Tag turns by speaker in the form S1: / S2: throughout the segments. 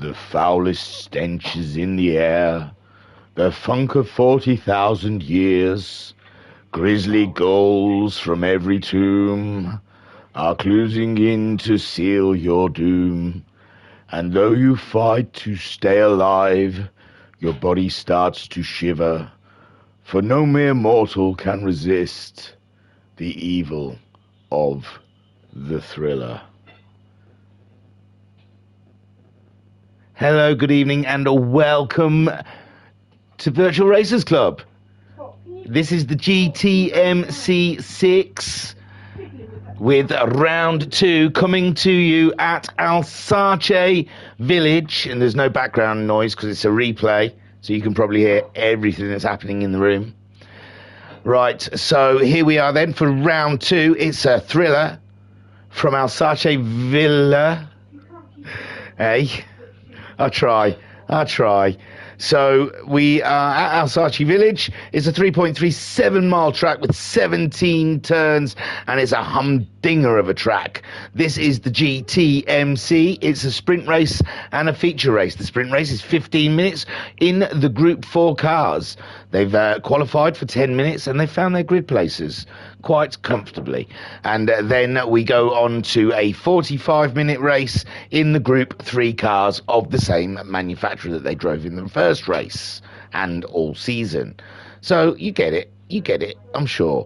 S1: The foulest stenches in the air, the funk of 40,000 years, grisly ghouls from every tomb are closing in to seal your doom. And though you fight to stay alive, your body starts to shiver, for no mere mortal can resist the evil of the thriller. Hello, good evening, and welcome to Virtual Racers Club. This is the GTMC6 with round 2 coming to you at Alsace Village, and there's no background noise because it's a replay, so you can probably hear everything that's happening in the room. Right, so here we are then for round 2. It's a thriller from Alsace Villa. Hey, I'll try. So we are at Alsace Village. It's a 3.37 mile track with 17 turns, and it's a humdinger of a track. This is the GTMC. It's a sprint race and a feature race. The sprint race is 15 minutes in the Group 4 cars. They've qualified for 10 minutes, and they found their grid places quite comfortably. And then we go on to a 45-minute race in the Group 3 cars of the same manufacturer that they drove in the first race and all season. So you get it, I'm sure.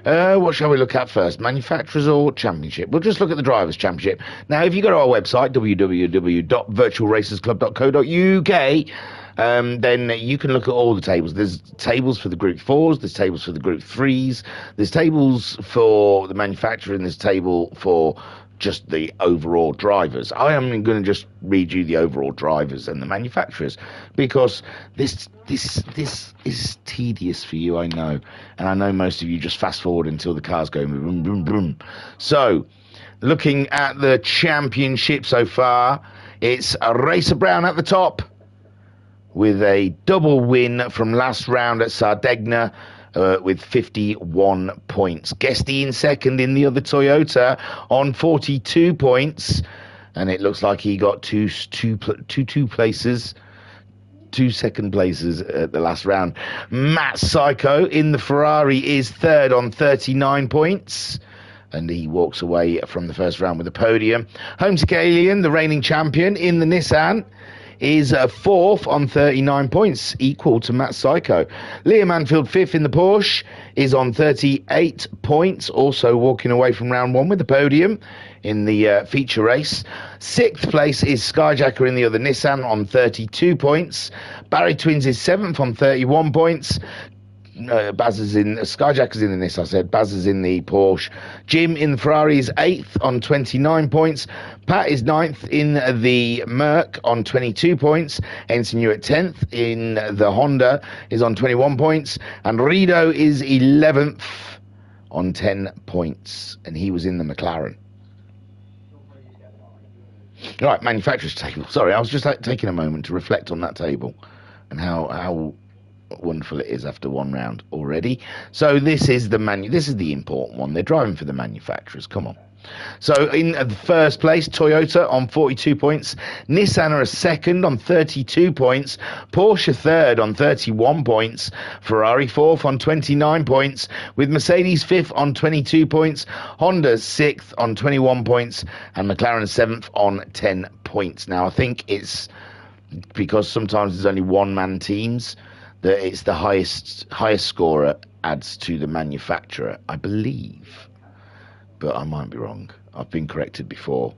S1: What shall we look at first, manufacturers or championship? We'll just look at the drivers' championship. Now, if you go to our website, www.virtualracersclub.co.uk, then you can look at all the tables. There's tables for the Group 4s, there's tables for the Group 3s, there's tables for the manufacturer, and there's table for just the overall drivers. I am going to just read you the overall drivers and the manufacturers, because this is tedious for you, I know, and I know most of you just fast forward until the cars go boom, boom, boom. So, looking at the championship so far, it's a Racer Brown at the top, with a double win from last round at Sardegna with 51 points. Guesty in second in the other Toyota on 42 points. And it looks like he got two second places at the last round. Matt Psycho in the Ferrari is third on 39 points. And he walks away from the first round with a podium. Homesick Alien, the reigning champion in the Nissan, is fourth on 39 points, equal to Matt Psycho. Liam Anfield, fifth in the Porsche, is on 38 points, also walking away from round 1 with the podium in the feature race. Sixth place is Skyjacker in the other Nissan on 32 points. Barry Twins is seventh on 31 points. Baz is in Skyjacker's in the Nissan, I said. Baz is in the Porsche. Jim in the Ferrari is 8th on 29 points. Pat is 9th in the Merc on 22 points. Ensign Hewitt 10th in the Honda is on 21 points. And Rido is 11th on 10 points. And he was in the McLaren. Right, manufacturer's table. Sorry, I was just taking a moment to reflect on that table and how wonderful it is after one round already. So this is the important one. They're driving for the manufacturers. Come on. So in the first place, Toyota on 42 points. Nissan are a second on 32 points. Porsche third on 31 points. Ferrari fourth on 29 points. With Mercedes fifth on 22 points. Honda sixth on 21 points. And McLaren seventh on 10 points. Now, I think it's because sometimes there's only one-man teams that it's the highest scorer adds to the manufacturer, I believe. But I might be wrong. I've been corrected before.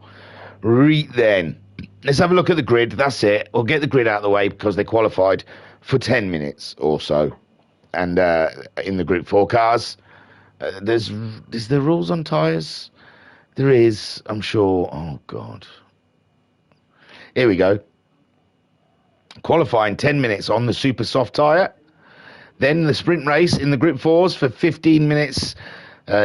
S1: Then, let's have a look at the grid. That's it. We'll get the grid out of the way because they qualified for 10 minutes or so. And in the Group 4 cars, is there rules on tyres? There is, I'm sure. Oh, God. Here we go. Qualifying 10 minutes on the super soft tyre. Then the sprint race in the Group 4s for 15 minutes.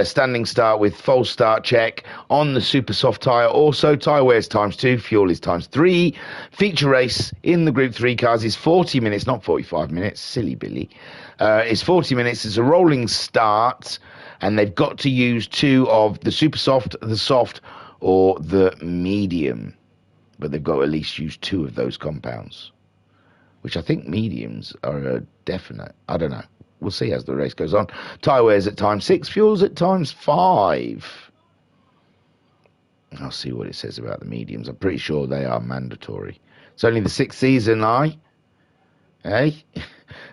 S1: Standing start with false start check on the super soft tyre. Also, tyre wear is ×2, fuel is ×3. Feature race in the Group 3 cars is 40 minutes, not 45 minutes. Silly Billy. It's 40 minutes. It's a rolling start. And they've got to use 2 of the super soft, the soft, or the medium. but they've got to at least use 2 of those compounds, which I think mediums are a definite. I don't know. We'll see as the race goes on. Tyre wears at times 6, fuels at times 5. I'll see what it says about the mediums. I'm pretty sure they are mandatory. It's only the 6th season, Hey?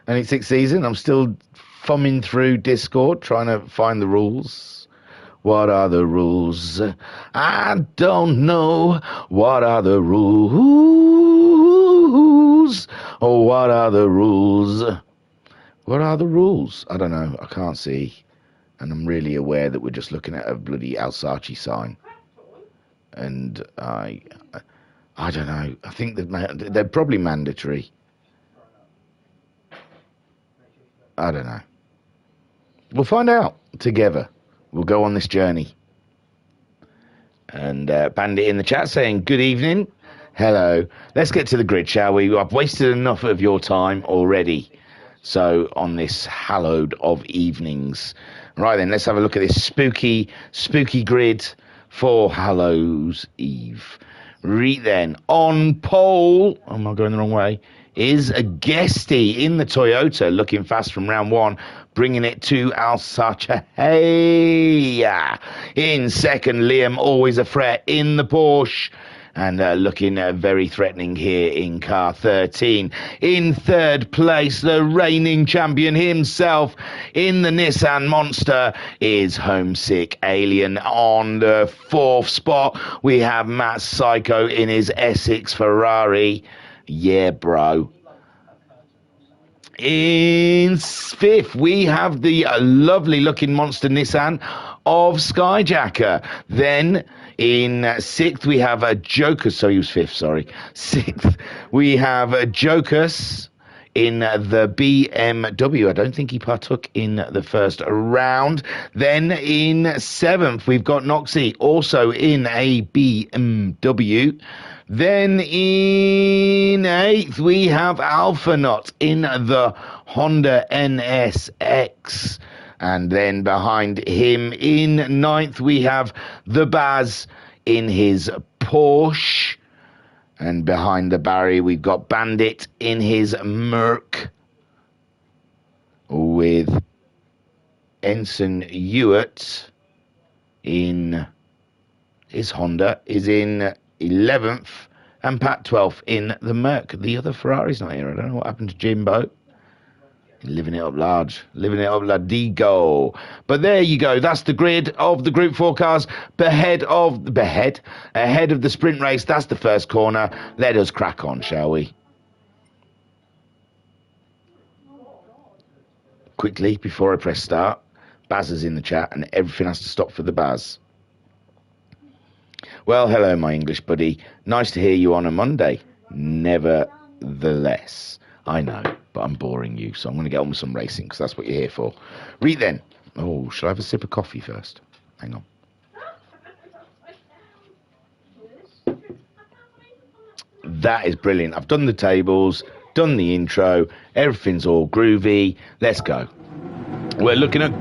S1: Only 6th season. I'm still thumbing through Discord trying to find the rules. What are the rules? I don't know. What are the rules? Oh, what are the rules? What are the rules? I don't know. I can't see. And I'm really aware that we're just looking at a bloody Alsace sign. And I don't know. I think that they're probably mandatory. I don't know. We'll find out together. We'll go on this journey. And Bandit in the chat saying, good evening. Hello. Let's get to the grid, shall we? I've wasted enough of your time already. So on this hallowed of evenings. Right then, let's have a look at this spooky grid for Hallows Eve. Right then, on pole, am I going the wrong way, is a Guesty in the Toyota, looking fast from round 1, bringing it to Alsace. Hey! In second, Liam, always a threat in the Porsche. And looking very threatening here in car 13. In third place, the reigning champion himself in the Nissan Monster is Homesick Alien. On the 4th spot, we have Matt Psycho in his Essex Ferrari. Yeah, bro. In 5th, we have the lovely looking Monster Nissan of Skyjacker. Then in 6th, we have a Jocus. So he was 5th, sorry. 6th, we have a Jocus in the BMW. I don't think he partook in the first round. Then in 7th, we've got Noxie, also in a BMW. Then in 8th, we have Alphanaut in the Honda NSX. And then behind him in 9th, we have the Baz in his Porsche. And behind the Barry, we've got Bandit in his Merc. With Ensign Ewart in his Honda is in 11th. And Pat 12th in the Merc. The other Ferrari's not here. I don't know what happened to Jimbo. Living it up large, living it up Ladigo. But there you go. That's the grid of the Group 4 cars ahead of the sprint race. That's the first corner. Let us crack on, shall we? Quickly, before I press start, Baz is in the chat and everything has to stop for the Baz. Well, hello, my English buddy. Nice to hear you on a Monday. Nevertheless, I know, but I'm boring you, so I'm going to get on with some racing, because that's what you're here for. Read then. Oh, shall I have a sip of coffee first? Hang on. That is brilliant. I've done the tables, done the intro, everything's all groovy. Let's go. We're looking at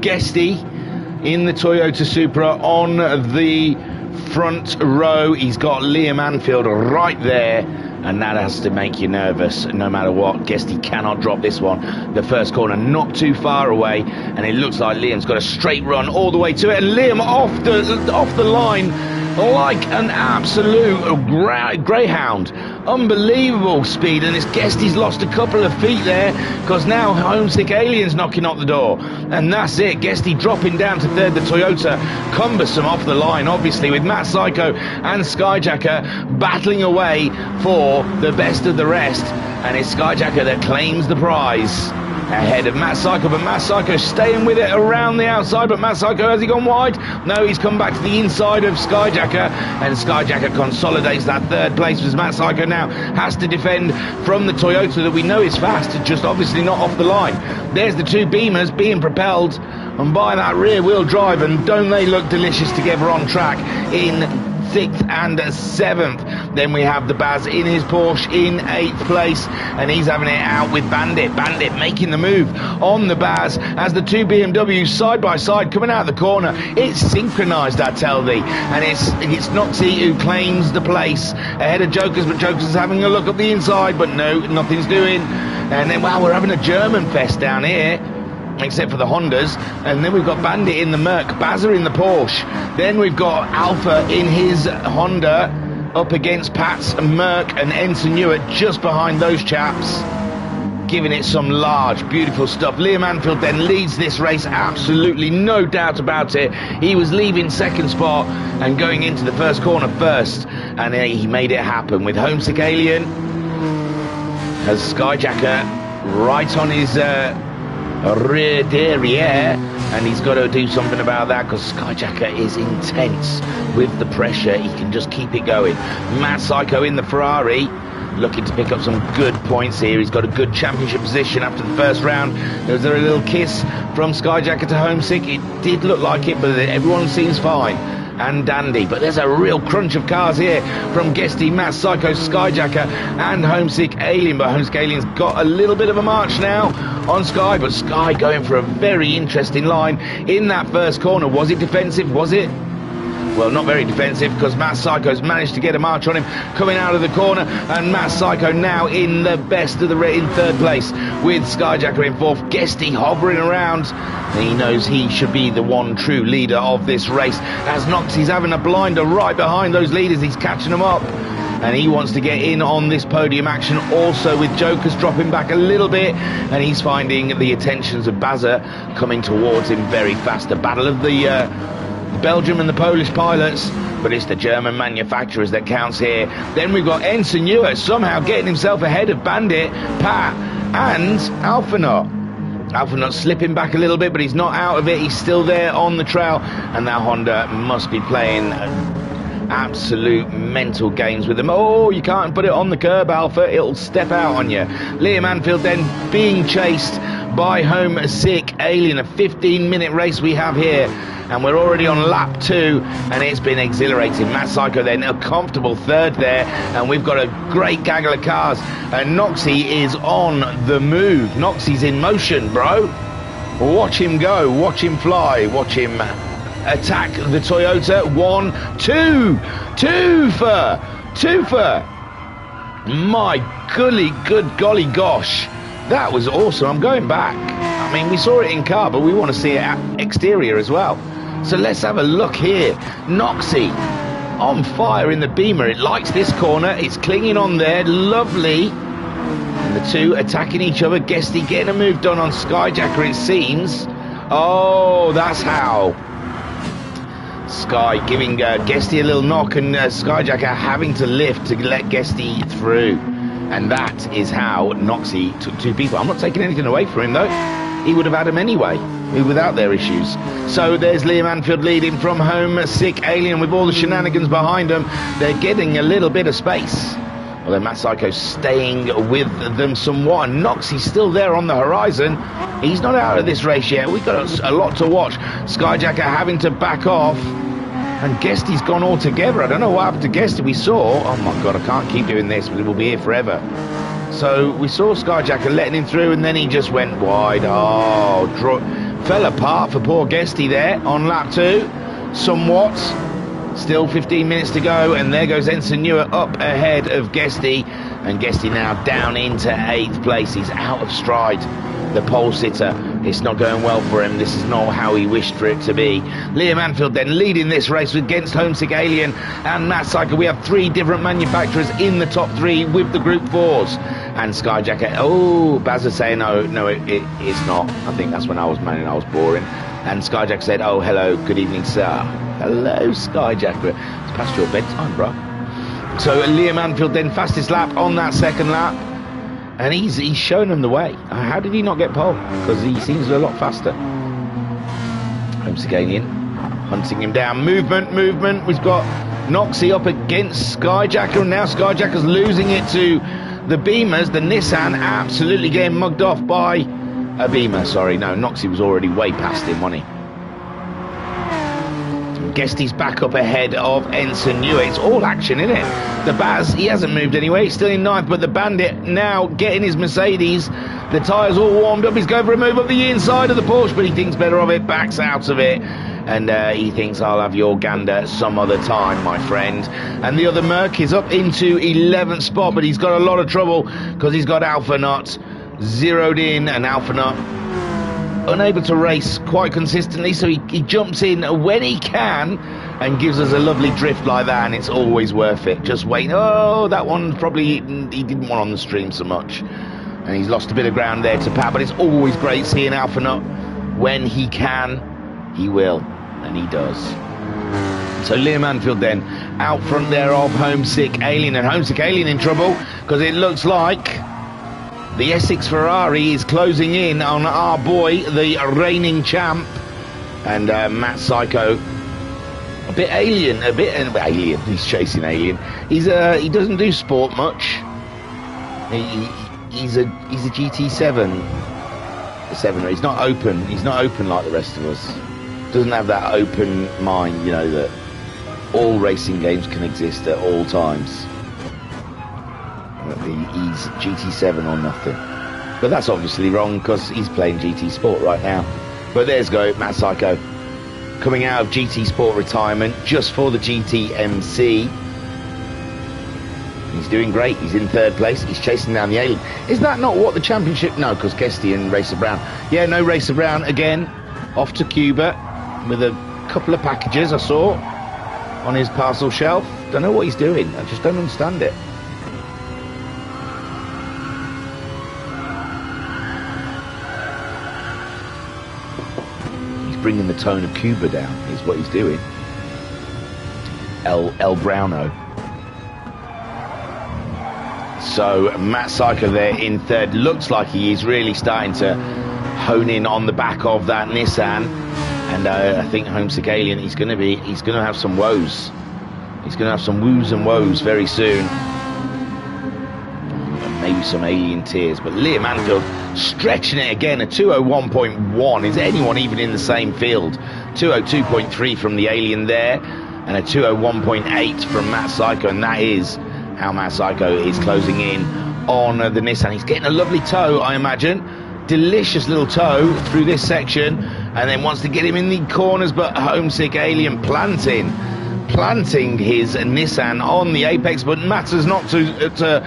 S1: Guesty in the Toyota Supra on the front row. He's got Liam Anfield right there, and that has to make you nervous no matter what. Guesty cannot drop this one. The first corner not too far away, and it looks like Liam's got a straight run all the way to it, and Liam off the line like an absolute greyhound. Unbelievable speed, and it's Guesty's lost a couple of feet there, because now Homesick Alien's knocking on the door, and that's it. Guesty dropping down to third. The Toyota cumbersome off the line, obviously, with Matt Psycho and Skyjacker battling away for the best of the rest, and it's Skyjacker that claims the prize ahead of Matt Psycho, but Matt Psycho staying with it around the outside. But Matt Psycho, has he gone wide? No, he's come back to the inside of Skyjacker, and Skyjacker consolidates that third place, as Matt Psycho now has to defend from the Toyota that we know is fast, just obviously not off the line. There's the two Beamers being propelled and by that rear wheel drive, and don't they look delicious together on track in 6th and 7th. Then we have the Baz in his Porsche in 8th place, and he's having it out with Bandit. Bandit making the move on the Baz as the two BMWs side by side coming out of the corner. It's synchronized, I tell thee, and it's Noxie who claims the place ahead of Jokers, but Jokers is having a look up the inside, but no, nothing's doing. And then, wow, we're having a German fest down here, except for the Hondas. And then we've got Bandit in the Merc, Bazza in the Porsche. Then we've got Alpha in his Honda up against Pat's Merc and Ensign Newitt just behind those chaps, giving it some large, beautiful stuff. Liam Anfield then leads this race, absolutely no doubt about it. He was leaving second spot and going into the first corner first, and he made it happen with Homesick Alien as Skyjacker right on his rear derriere, and he's got to do something about that because Skyjacker is intense with the pressure. He can just keep it going. Mad Psycho in the Ferrari, looking to pick up some good points here. He's got a good championship position after the first round. Was there a little kiss from Skyjacker to Homesick? It did look like it, but everyone seems fine and dandy. But there's a real crunch of cars here from Guesty, Matt Psycho, Skyjacker and Homesick Alien. But Homesick Alien's got a little bit of a march now on Sky, but Sky going for a very interesting line in that first corner. Was it defensive? Was it? Well, not very defensive, because Matt Psycho's managed to get a march on him coming out of the corner, and Matt Psycho now in the best of the in third place with Skyjacker in fourth. Guesty hovering around, and he knows he should be the one true leader of this race, as Noxie's having a blinder right behind those leaders. He's catching them up, and he wants to get in on this podium action also, with Jokers dropping back a little bit, and he's finding the attentions of Bazza coming towards him very fast. The battle of the Belgium and the Polish pilots, but it's the German manufacturers that counts here. Then we've got Ensign Newitt somehow getting himself ahead of Bandit, Pat and Alphanaut. Alphanaut slipping back a little bit, but he's not out of it. He's still there on the trail, and that Honda must be playing absolute mental games with them. Oh, you can't put it on the curb, Alpha, it'll step out on you. Liam Anfield then being chased by Homesick Alien. A 15-minute race we have here, and we're already on lap 2, and it's been exhilarating. Matt Psycho then a comfortable third there, and we've got a great gaggle of cars, and Noxie is on the move. Noxie's in motion, bro. Watch him go, watch him fly, watch him attack the Toyota. 1, 2, twofer. My good golly gosh, that was awesome. I'm going back. I mean, we saw it in car, but we want to see it at exterior as well. So let's have a look here. Noxie on fire in the Beamer. It likes this corner. It's clinging on there. Lovely. And the two attacking each other. Guesty getting a move done on Skyjacker, it seems. Oh, that's how. Sky giving Guesty a little knock, and Skyjacker having to lift to let Guesty through. And that is how Noxie took two people. I'm not taking anything away from him, though. He would have had them anyway, without their issues. So there's Liam Anfield leading from Homesick Alien with all the shenanigans behind them. They're getting a little bit of space. Although Matt Psycho's staying with them somewhat, and Noxie's still there on the horizon. He's not out of this race yet. We've got a lot to watch. Skyjacker having to back off, and Guesty's gone all together. I don't know what happened to Guesty. We saw, oh my god, I can't keep doing this, but it will be here forever. So we saw Skyjacker letting him through, and then he just went wide. Oh, fell apart for poor Guesty there on lap 2, somewhat. Still 15 minutes to go, and there goes Ensign Newitt up ahead of Guesty, and Guesty now down into 8th place. He's out of stride, the pole sitter. It's not going well for him. This is not how he wished for it to be. Liam Anfield then leading this race against Homesick Alien and Matt Psycho. We have 3 different manufacturers in the top 3 with the Group 4s. And Skyjacker, oh, Baz is saying, no, it's not. I think that's when I was manning, I was boring. And Skyjacker said, oh, hello, good evening, sir. Hello, Skyjacker. It's past your bedtime, bro. So Liam Anfield then fastest lap on that second lap. And he's shown him the way. How did he not get pole? Because he seems a lot faster. Homesick Alien hunting him down. Movement. We've got Noxie up against Skyjacker, and now Skyjacker's losing it to the Beamers. The Nissan absolutely getting mugged off by a Beamer. Sorry, no, Noxie was already way past him, wasn't he? Guesty's back up ahead of Ensign Newer. It's all action, isn't it? The Baz, he hasn't moved anyway. He's still in ninth, but the Bandit now getting his Mercedes. The tyres all warmed up. He's going for a move up the inside of the Porsche, but he thinks better of it, backs out of it. And he thinks, I'll have your gander some other time, my friend. And the other Merc is up into 11th spot, but he's got a lot of trouble because he's got Alpha Nut zeroed in, and Alpha Nut unable to race quite consistently, so he jumps in when he can and gives us a lovely drift like that, and it's always worth it. Just wait. Oh, that one probably he didn't want on the stream so much, and he's lost a bit of ground there to Pat, but it's always great seeing Alpha Nut. When he can, he will, and he does. So Liam Anfield then out front there of Homesick Alien, and Homesick Alien in trouble because it looks like the Essex Ferrari is closing in on our boy, the reigning champ. And Matt Psycho, a bit alien, he's chasing Alien. He doesn't do sport much. He's a GT7. He's not open. He's not open like the rest of us. Doesn't have that open mind, you know, that all racing games can exist at all times. He's GT7 or nothing, but that's obviously wrong because he's playing GT Sport right now. But there's go Matt Psycho coming out of GT Sport retirement just for the GTMC. He's doing great. He's in third place. He's chasing down the Alien. Is that not what the championship? No, because Guesty and Racer Brown. Yeah, no, Racer Brown again off to Cuba with a couple of packages I saw on his parcel shelf. Don't know what he's doing. I just don't understand it. Bringing the tone of Cuba down is what he's doing. El Browno. So Matt Psycho there in third. Looks like he is really starting to hone in on the back of that Nissan, and I think Homesick Alien, he's going to have some woes. He's going to have some woos and woes very soon. Maybe some Alien tears. But Liam Anfield stretching it again, a 201.1. Is anyone even in the same field? 202.3 from the Alien there, and a 201.8 from Matt Psycho, and that is how Matt Psycho is closing in on the Nissan. He's getting a lovely tow, I imagine. Delicious little tow through this section, and then wants to get him in the corners, but Homesick Alien planting his Nissan on the apex, but matters not to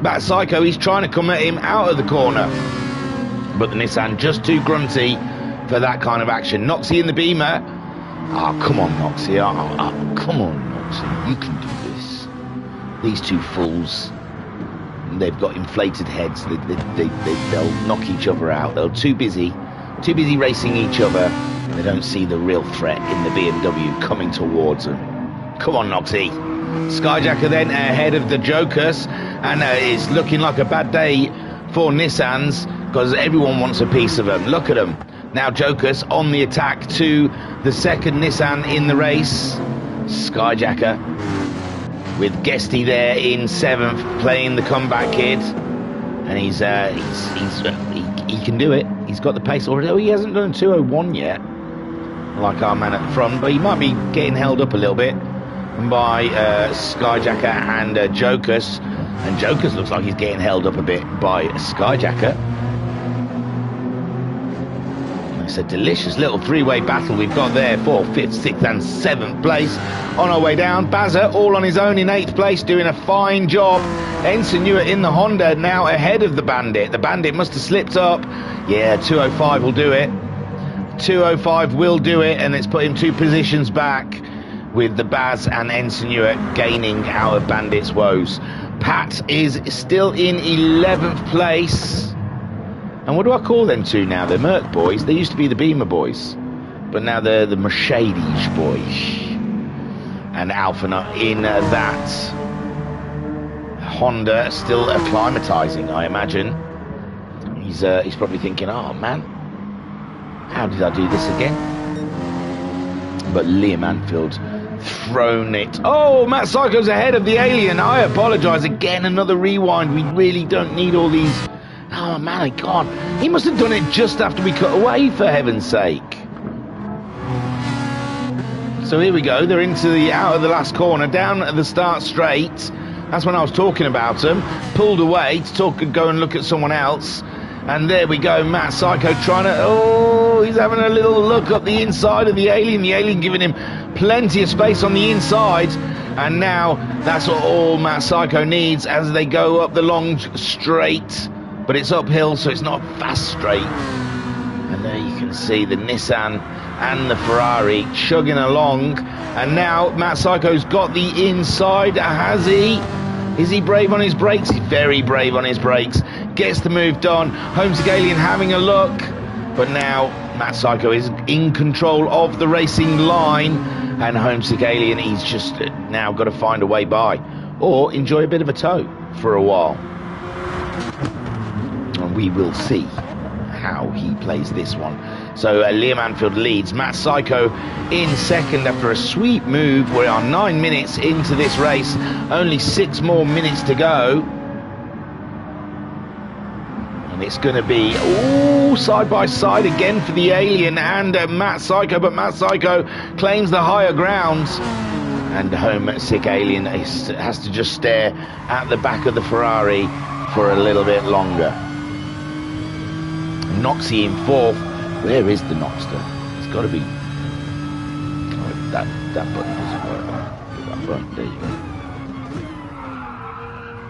S1: Matt Psycho. He's trying to come at him out of the corner, but the Nissan just too grunty for that kind of action. Noxie in the Beamer. Oh, come on, Noxie. Oh, come on, Noxie. You can do this. These two fools, they've got inflated heads. They'll knock each other out. They're too busy racing each other. They don't see the real threat in the BMW coming towards them. Come on, Noxie. Skyjacker then ahead of the Jokers, and it's looking like a bad day for Nissans because everyone wants a piece of them. Look at them. Now Jokers on the attack to the second Nissan in the race. Skyjacker with Guesty there in seventh, playing the comeback kid, and he can do it. He's got the pace already. Oh, he hasn't done 201 yet, like our man at the front, but he might be getting held up a little bit by Skyjacker and Jokers, and Jokers looks like he's getting held up a bit by Skyjacker. It's a delicious little three-way battle we've got there for 5th, 6th and 7th place. On our way down, Bazza all on his own in 8th place, doing a fine job. Ensign Newer in the Honda now ahead of the Bandit. The Bandit must have slipped up. Yeah, 205 will do it. 205 will do it, and it's put him 2 positions back, with the Baz and Ensign Newer gaining out of Bandit's woes. Pat is still in 11th place. And what do I call them two now? They're Merc boys. They used to be the Beamer boys, but now they're the Mercedes boys. And Alpha Nut in that Honda, still acclimatizing, I imagine. He's probably thinking, oh man, how did I do this again? But Liam Anfield thrown it. Oh, Matt Psycho's ahead of the Alien. I apologize again. Another rewind. We really don't need all these. Oh man, I can't. He must have done it just after we cut away, for heaven's sake. So here we go. They're out of the last corner, down at the start straight. That's when I was talking about them. Pulled away to go and look at someone else. And there we go, Matt Psycho trying to... Oh, he's having a little look up the inside of the Alien. The Alien giving him plenty of space on the inside. And now that's all Matt Psycho needs as they go up the long straight. But it's uphill, so it's not a fast straight. And there you can see the Nissan and the Ferrari chugging along. And now Matt Psycho's got the inside. Has he? Is he brave on his brakes? He's very brave on his brakes. Gets the move done. Homesick Alien having a look. But now Matt Psycho is in control of the racing line. And Homesick Alien, he's just now got to find a way by. Or enjoy a bit of a tow for a while. And we will see how he plays this one. So Liam Anfield leads. Matt Psycho in second after a sweet move. We are 9 minutes into this race. Only 6 more minutes to go. And it's going to be side by side again for the Alien and Matt Psycho. But Matt Psycho claims the higher ground. And Homesick Alien has to just stare at the back of the Ferrari for a little bit longer. Noxie in fourth. Where is the Noxter? It's got to be... Oh, that button doesn't work. That button, there you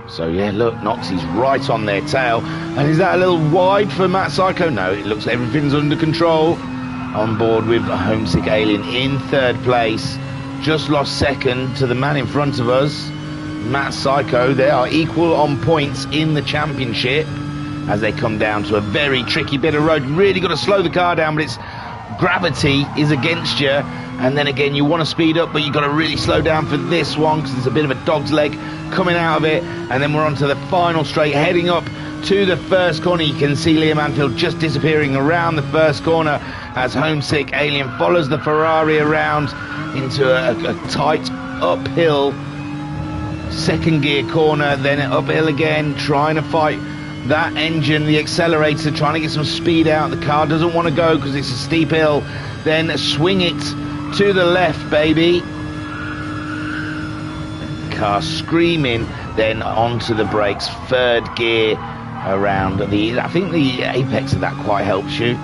S1: go. So yeah, look, Noxie's right on their tail. And is that a little wide for Matt Psycho? No, it looks like everything's under control. On board with Homesick Alien in third place. Just lost second to the man in front of us, Matt Psycho. They are equal on points in the championship. As they come down to a very tricky bit of road. Really got to slow the car down, but it's gravity is against you. And then again, you want to speed up, but you've got to really slow down for this one because there's a bit of a dog's leg coming out of it. And then we're on to the final straight, heading up to the first corner. You can see Liam Anfield just disappearing around the first corner as Homesick Alien follows the Ferrari around into a tight uphill second gear corner, then uphill again, trying to fight that engine, the accelerator, trying to get some speed out. The car doesn't want to go because it's a steep hill. Then swing it to the left, baby. Car screaming, then onto the brakes, third gear around the... I think the apex of that quite helps you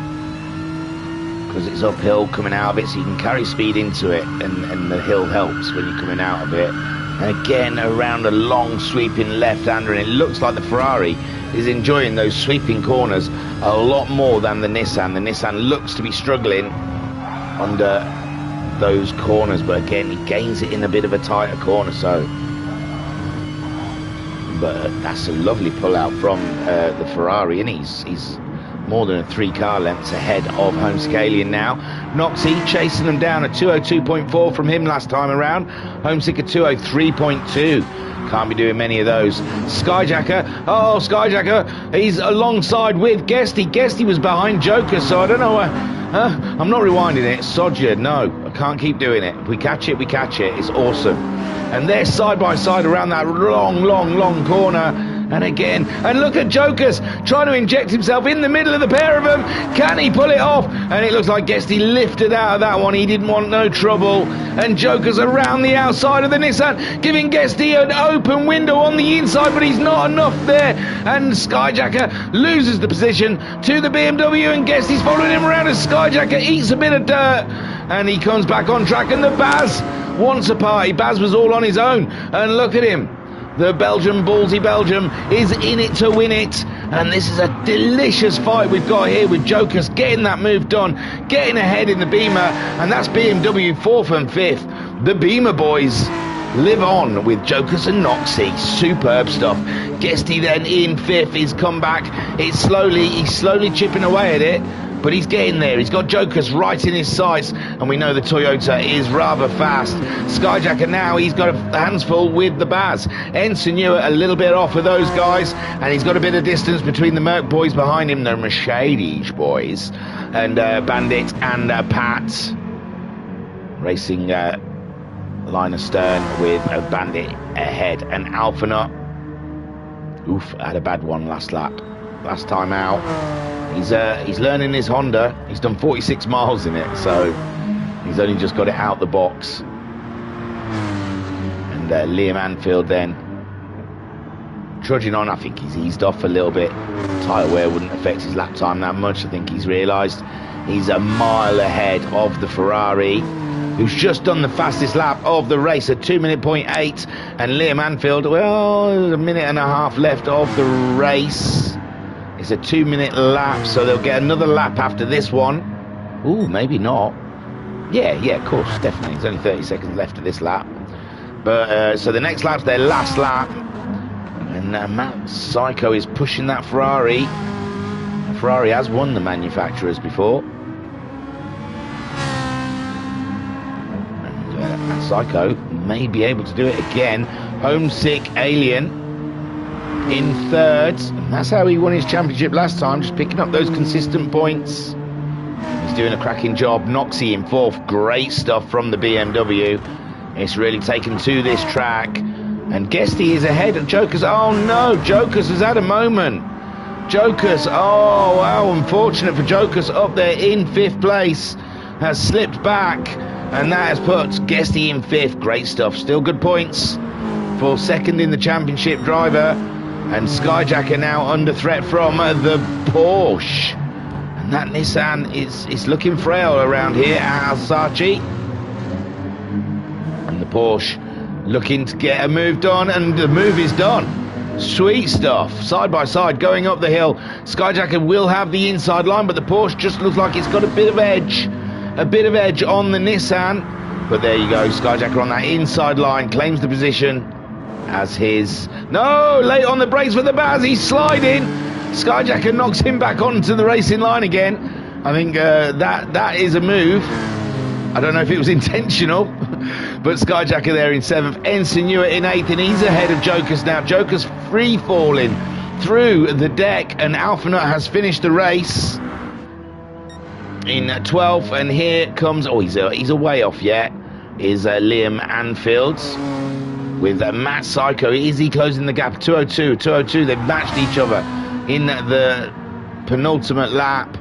S1: because it's uphill coming out of it, so you can carry speed into it, and the hill helps when you're coming out of it. And again, around a long sweeping left-hander, and it looks like the Ferrari is enjoying those sweeping corners a lot more than the Nissan. The Nissan looks to be struggling under those corners, but again, he gains it in a bit of a tighter corner, so... But that's a lovely pull-out from the Ferrari, and he's more than 3 car lengths ahead of Homesick Alien now. Noxie chasing them down at 202.4 from him last time around. Homesick at 203.2. Can't be doing many of those. Skyjacker. Oh, Skyjacker. He's alongside with Guesty. Guesty was behind Joker, so I don't know where... I'm not rewinding it. Sod you. No, I can't keep doing it. If we catch it, we catch it. It's awesome. And they're side by side around that long corner. And again, and look at Joker's trying to inject himself in the middle of the pair of them. Can he pull it off? And it looks like Guesty lifted out of that one. He didn't want no trouble. And Joker's around the outside of the Nissan, giving Guesty an open window on the inside, but he's not enough there. And Skyjacker loses the position to the BMW, and Guesty's following him around as Skyjacker eats a bit of dirt. And he comes back on track, and the Baz wants a party. Baz was all on his own. And look at him. The Belgium, ballsy Belgium, is in it to win it. And this is a delicious fight we've got here with Jokers getting that move done, getting ahead in the Beamer. And that's BMW 4th and 5th. The Beamer boys live on with Jokers and Noxie. Superb stuff. Guesty then in 5th. He's come back. He's slowly chipping away at it. But he's getting there. He's got Jokers right in his sights, and we know the Toyota is rather fast. Skyjacker now, he's got a hands full with the Baz. Ensign Ewart a little bit off of those guys, and he's got a bit of distance between the Merc boys behind him, the Mercedes boys, and Bandit and Pat racing line astern with a Bandit ahead, and Alphanut. Oof, had a bad one last time out. He's learning his Honda. He's done 46 miles in it, so He's only just got it out the box. And Liam Anfield then trudging on. I think he's eased off a little bit. Tyre wear wouldn't affect his lap time that much. I think he's realised he's a mile ahead of the Ferrari, who's just done the fastest lap of the race at 2:08. And Liam Anfield, well, a minute and a half left of the race. It's a 2-minute lap, so they'll get another lap after this one. Ooh, maybe not. Yeah, of course, definitely. There's only 30 seconds left of this lap. But so the next lap's their last lap. And Matt Psycho is pushing that Ferrari. Ferrari has won the manufacturers before. And Matt Psycho may be able to do it again. Homesick Alien in third. And that's how he won his championship last time, just picking up those consistent points. He's doing a cracking job. Noxie in fourth. Great stuff from the BMW. It's really taken to this track. And Guesty is ahead of Jokers. Oh no, Jokers has had a moment. Jokers, oh wow, unfortunate for Jokers, up there in fifth place. Has slipped back. And that has put Guesty in fifth. Great stuff. Still good points for second in the championship driver. And Skyjacker now under threat from the Porsche. And that Nissan is looking frail around here at Alsace. And the Porsche looking to get a move done, and the move is done. Sweet stuff. Side by side going up the hill. Skyjacker will have the inside line, but the Porsche just looks like it's got a bit of edge. A bit of edge on the Nissan. But there you go. Skyjacker on that inside line claims the position as his. No, late on the brakes for the Baz. He's sliding. Skyjacker knocks him back onto the racing line again. I think that is a move. I don't know if it was intentional, but Skyjacker there in seventh, Ensign Ewart in eighth, and he's ahead of Jokers now. Jokers free falling through the deck, and Alphanut has finished the race in 12th, and here comes, oh, he's a way off yet, is Liam Anfield with Matt Psycho. Is he closing the gap? 202, they've matched each other in the penultimate lap.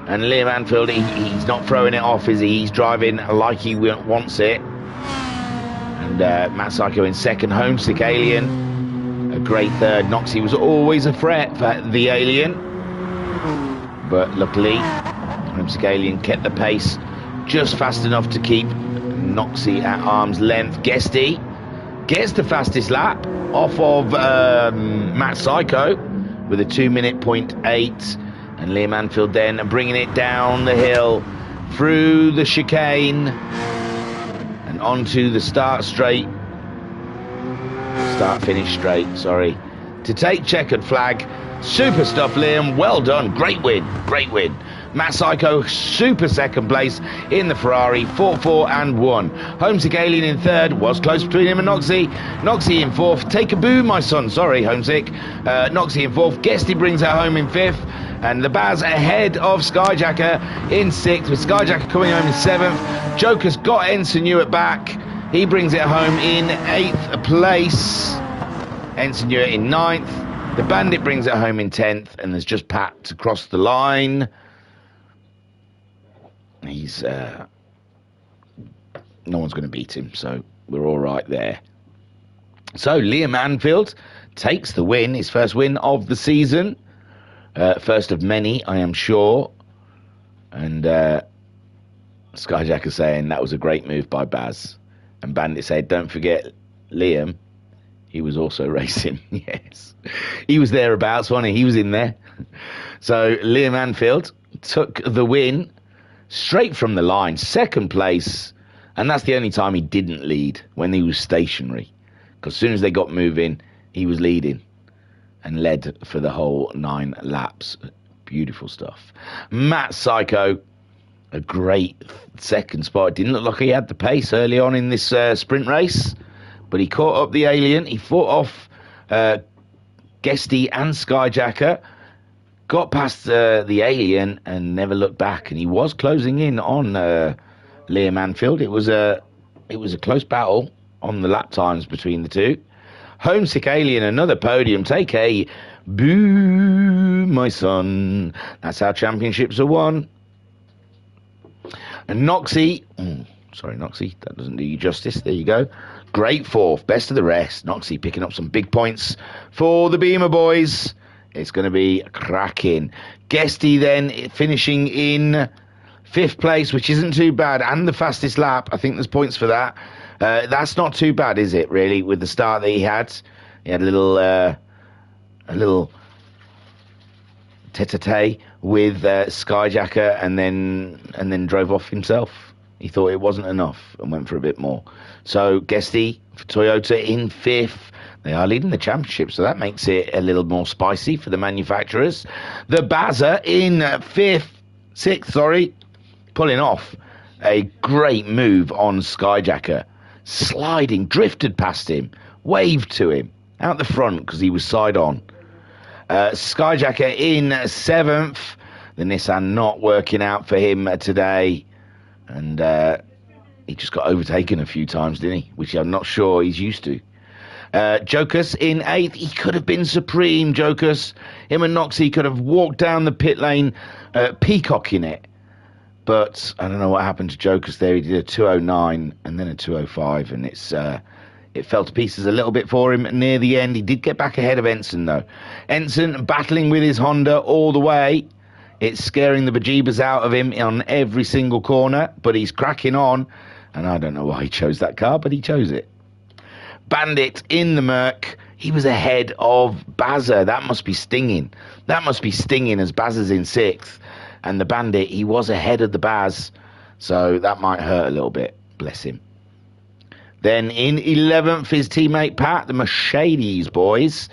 S1: And Liam Anfield, he's not throwing it off, is he? He's driving like he wants it. And Matt Psycho in second. Homesick Alien, a great third. Noxie was always a threat for the Alien. But luckily, Homesick Alien kept the pace just fast enough to keep Noxie at arm's length. Guesty gets the fastest lap off of Matt Psycho with a 2:08. And Liam Anfield then bringing it down the hill, through the chicane, and onto the start-finish straight, sorry, to take checkered flag. Super stuff, Liam. Well done. Great win. Matt Psycho, super second place in the Ferrari, 4-4-1. Homesick Alien in third, was close between him and Noxie. Noxie in fourth. Take a boo, my son. Sorry, Homesick. Noxie in fourth. Guesty brings it home in fifth. And the Baz ahead of Skyjacker in sixth, with Skyjacker coming home in seventh. Joker's got Ensign Ewart back. He brings it home in eighth place. Ensign Ewart in ninth. The Bandit brings it home in 10th, and there's just Pat to cross the line. He's no one's going to beat him, so we're all right there. So Liam Anfield takes the win, his first win of the season, first of many, I am sure. And Skyjacker saying that was a great move by Baz, and Bandit said, "Don't forget Liam. He was also racing." Yes, he was thereabouts, wasn't he? He was in there. So Liam Anfield took the win straight from the line, second place, and that's the only time he didn't lead, when he was stationary, because as soon as they got moving, he was leading and led for the whole 9 laps. Beautiful stuff. Matt Psycho, a great second spot. It didn't look like he had the pace early on in this sprint race, but he caught up the Alien. He fought off Guesty and Skyjacker, got past the Alien and never looked back, and he was closing in on Liam Anfield. It was a close battle on the lap times between the two. Homesick Alien, another podium. Take a boo, my son. That's how championships are won. And Noxie, Sorry, Noxie, that doesn't do you justice. There you go. Great fourth, best of the rest. Noxie picking up some big points for the Beamer boys. It's going to be cracking. Guesty then finishing in 5th place, which isn't too bad, and the fastest lap. I think there's points for that. That's not too bad, is it, really, with the start that he had? He had a little tete-a-tete with Skyjacker and then drove off himself. He thought it wasn't enough and went for a bit more. So Guesty for Toyota in 5th. They are leading the championship, so that makes it a little more spicy for the manufacturers. The Bazza in 6th, pulling off a great move on Skyjacker. Sliding, drifted past him, waved to him out the front because he was side on. Skyjacker in 7th. The Nissan not working out for him today. And he just got overtaken a few times, didn't he? Which I'm not sure he's used to. Jokus in 8th. He could have been supreme, Jokus. Him and Noxie could have walked down the pit lane, peacocking it. But I don't know what happened to Jokus there. He did a 209 and then a 205. And it fell to pieces a little bit for him near the end. He did get back ahead of Ensign, though. Ensign battling with his Honda all the way. It's scaring the bejeebers out of him on every single corner, but he's cracking on. And I don't know why he chose that car, but he chose it. Bandit in the Merc. He was ahead of Bazza. That must be stinging. That must be stinging as Bazza's in 6th. And the Bandit, he was ahead of the Baz. So that might hurt a little bit. Bless him. Then in 11th, his teammate Pat, the Mercedes boys.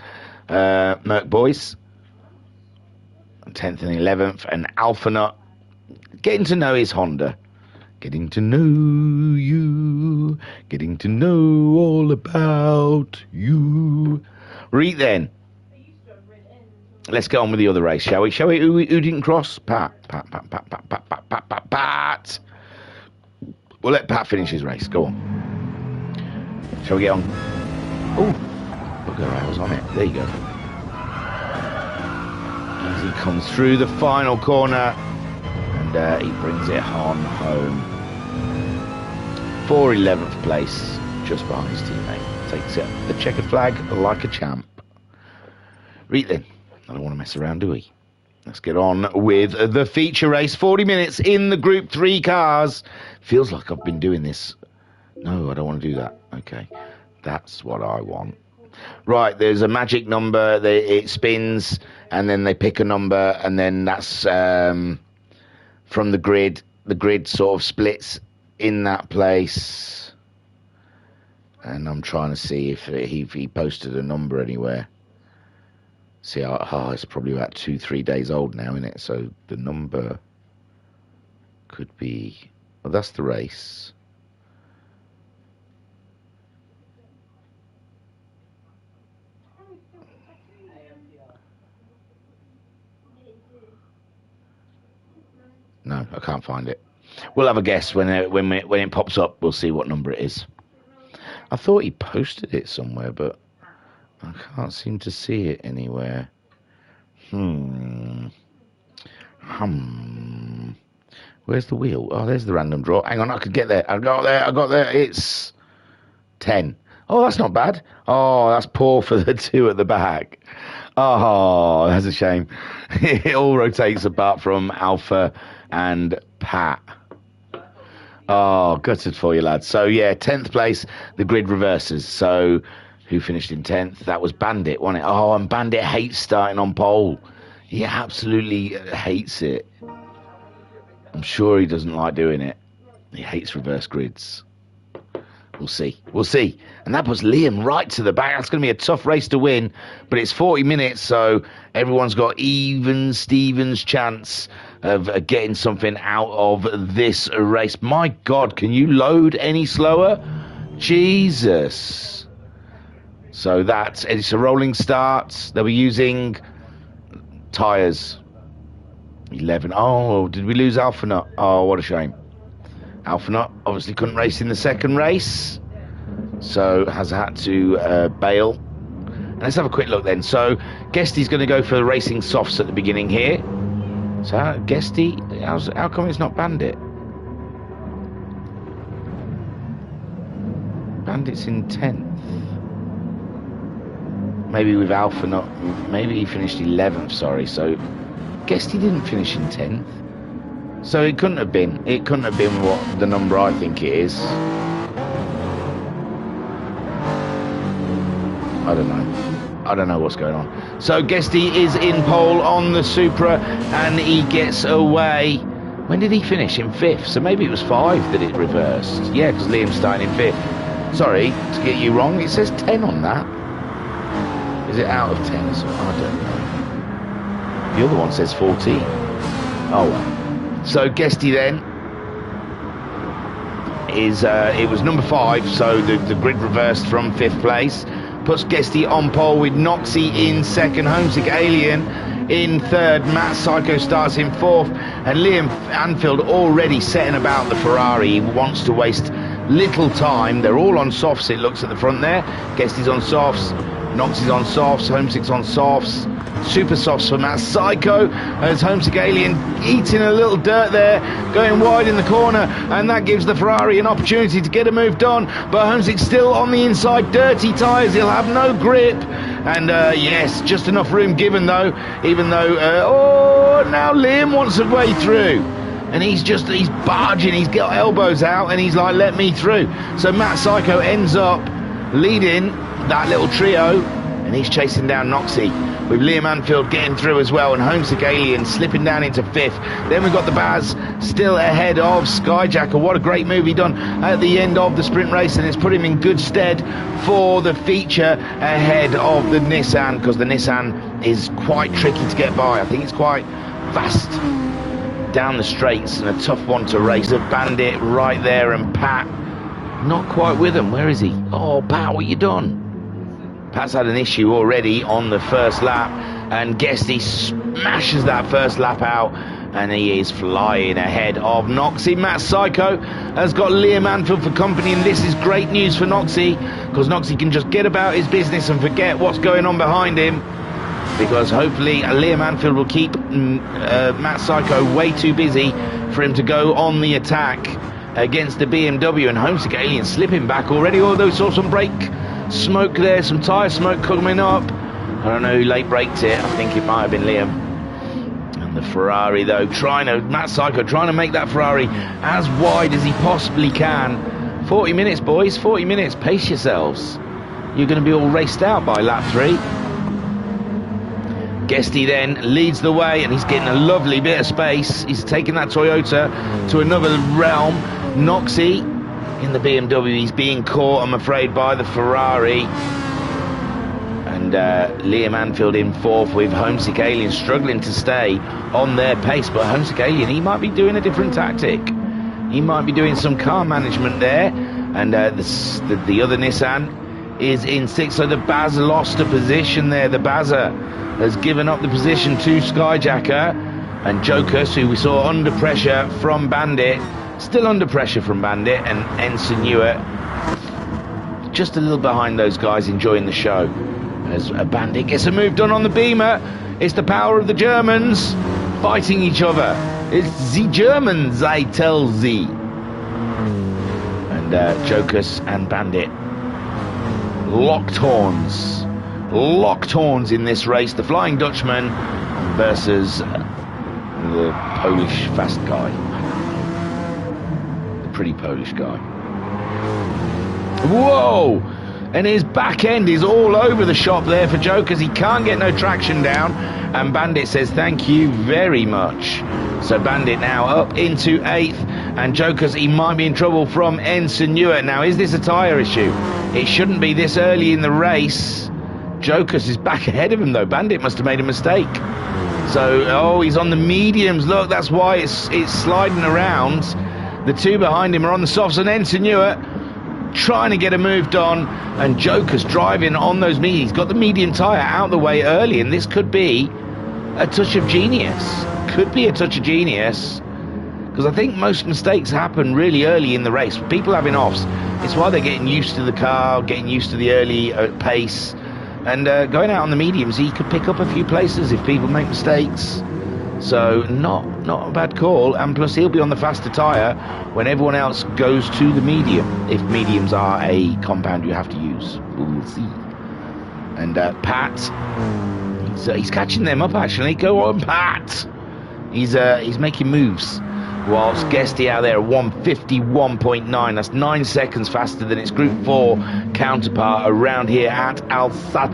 S1: Merc boys. 10th and 11th, and Alpha Nut getting to know his Honda. Getting to know you. Getting to know all about you. Right then. Let's get on with the other race, shall we? Who didn't cross? Pat. We'll let Pat finish his race. Go on. Shall we get on? Oh, look at her, I was on it. There you go. As he comes through the final corner and he brings it on home for 11th place, just behind his teammate. Takes it the checkered flag like a champ. Right then, I don't want to mess around, do we? Let's get on with the feature race. 40 minutes in the Group 3 cars. Feels like I've been doing this. No, I don't want to do that. Okay, that's what I want. Right, there's a magic number. It spins, and then they pick a number, and then that's from the grid. The grid sort of splits in that place. And I'm trying to see if he posted a number anywhere. See, it's probably about 2-3 days old now, isn't it? So the number could be... Well, that's the race. No, I can't find it. We'll have a guess when it pops up. We'll see what number it is. I thought he posted it somewhere, but I can't seem to see it anywhere. Where's the wheel? Oh, there's the random draw. Hang on, I could get there. I got there. It's 10. Oh, that's not bad. Oh, that's poor for the two at the back. Oh, that's a shame. It all rotates apart from Alpha and Pat. Oh, gutted for you, lads. So, yeah, 10th place, the grid reverses. So, who finished in 10th? That was Bandit, wasn't it? Oh, and Bandit hates starting on pole. He absolutely hates it. I'm sure he doesn't like doing it. He hates reverse grids. We'll see. We'll see. And that puts Liam right to the back. That's going to be a tough race to win. But it's 40 minutes, so everyone's got even Stevens' chance of getting something out of this race. My God, can you load any slower? Jesus. So it's a rolling start. They'll be using tyres. 11. Oh, did we lose Alpha Nut? Oh, what a shame. Alpha Nut obviously couldn't race in the second race, so has had to bail. And let's have a quick look then. So Guesty's going to go for the racing softs at the beginning here. So Guesty, how come it's not Bandit? Bandit's in 10th. Maybe with Alpha not... Maybe he finished 11th, sorry. So, guessed he didn't finish in 10th. So it couldn't have been. It couldn't have been what the number I think it is. I don't know. I don't know what's going on. So Guesty is in pole on the Supra, and he gets away. When did he finish? In 5th. So maybe it was 5 that it reversed. Yeah, because Liam's starting in 5th. Sorry to get you wrong. It says 10 on that. Is it out of 10 or something? I don't know. The other one says 14. Oh well. So Guesty then is it was number 5, so the grid reversed from 5th place. Puts Guesty on pole with Noxie in 2nd, Homesick Alien in 3rd, Matt Psycho starts in 4th, and Liam Anfield already setting about the Ferrari. He wants to waste little time. They're all on softs, it looks at the front there. Guesty's on softs, Noxie's on softs, Homesick's on softs. Super softs for Matt Psycho as Homesick Alien eating a little dirt there, going wide in the corner, and that gives the Ferrari an opportunity to get a move done. But Homesick's still on the inside, dirty tyres, he'll have no grip, and yes, just enough room given though, even though oh, now Liam wants a way through, and he's barging, he's got elbows out, and he's like, let me through. So Matt Psycho ends up leading that little trio, and he's chasing down Noxie, with Liam Anfield getting through as well, and Homesick Alien slipping down into 5th. Then we've got the Baz still ahead of Skyjacker. What a great move he done at the end of the sprint race, and it's put him in good stead for the feature ahead of the Nissan, because the Nissan is quite tricky to get by. I think it's quite fast down the straights and a tough one to race. The Bandit right there, and Pat not quite with him. Where is he? Oh, Pat, what you done? Pat's had an issue already on the first lap, and Guesty smashes that first lap out, and he is flying ahead of Noxie. Matt Psycho has got Liam Anfield for company, and this is great news for Noxie, because Noxie can just get about his business and forget what's going on behind him, because hopefully Liam Anfield will keep Matt Psycho way too busy for him to go on the attack against the BMW. And Homesick Alien slipping back already, although saw some brake smoke there, some tyre smoke coming up. I don't know who late braked it. I think it might have been Liam. And the Ferrari though, Matt Psycho trying to make that Ferrari as wide as he possibly can. 40 minutes, boys, 40 minutes. Pace yourselves. You're going to be all raced out by lap 3. Guesty then leads the way, and he's getting a lovely bit of space. He's taking that Toyota to another realm. Noxie in the BMW, he's being caught, I'm afraid, by the Ferrari. And Liam Anfield in 4th, with Homesick Alien struggling to stay on their pace. But Homesick Alien, he might be doing a different tactic. He might be doing some car management there. And the other Nissan is in 6th, so the Baz lost a position there. The Bazza has given up the position to Skyjacker, and Jokus, who we saw under pressure from Bandit, still under pressure from Bandit, and Ensign Hewitt just a little behind those guys, enjoying the show as a Bandit gets a move done on the Beamer. It's the power of the Germans fighting each other. It's the Germans, I tell thee. And Jokus and Bandit locked horns in this race. The Flying Dutchman versus the Polish fast guy, the pretty Polish guy. Whoa! And his back end is all over the shop there for Joe, because he can't get no traction down, and Bandit says thank you very much. So Bandit now up into 8th, and Jokers, he might be in trouble from Ensign Hewitt. Now, is this a tyre issue? It shouldn't be this early in the race. Jokers is back ahead of him though. Bandit must have made a mistake. So, oh, he's on the mediums. Look, that's why it's sliding around. The two behind him are on the softs, and Ensign Hewitt trying to get a move done, and Joker's driving on those mediums. He's got the medium tyre out the way early, and this could be a touch of genius. Could be a touch of genius, because I think most mistakes happen really early in the race. People having offs, it's why they're getting used to the car, getting used to the early pace, and going out on the mediums, he could pick up a few places if people make mistakes. So not a bad call, and plus he'll be on the faster tyre when everyone else goes to the medium, if mediums are a compound you have to use. We'll see. And Pat, he's catching them up actually. Go on, Pat. He's making moves. Whilst Guesty out there at 151.9, that's 9 seconds faster than its Group 4 counterpart around here at Alsace.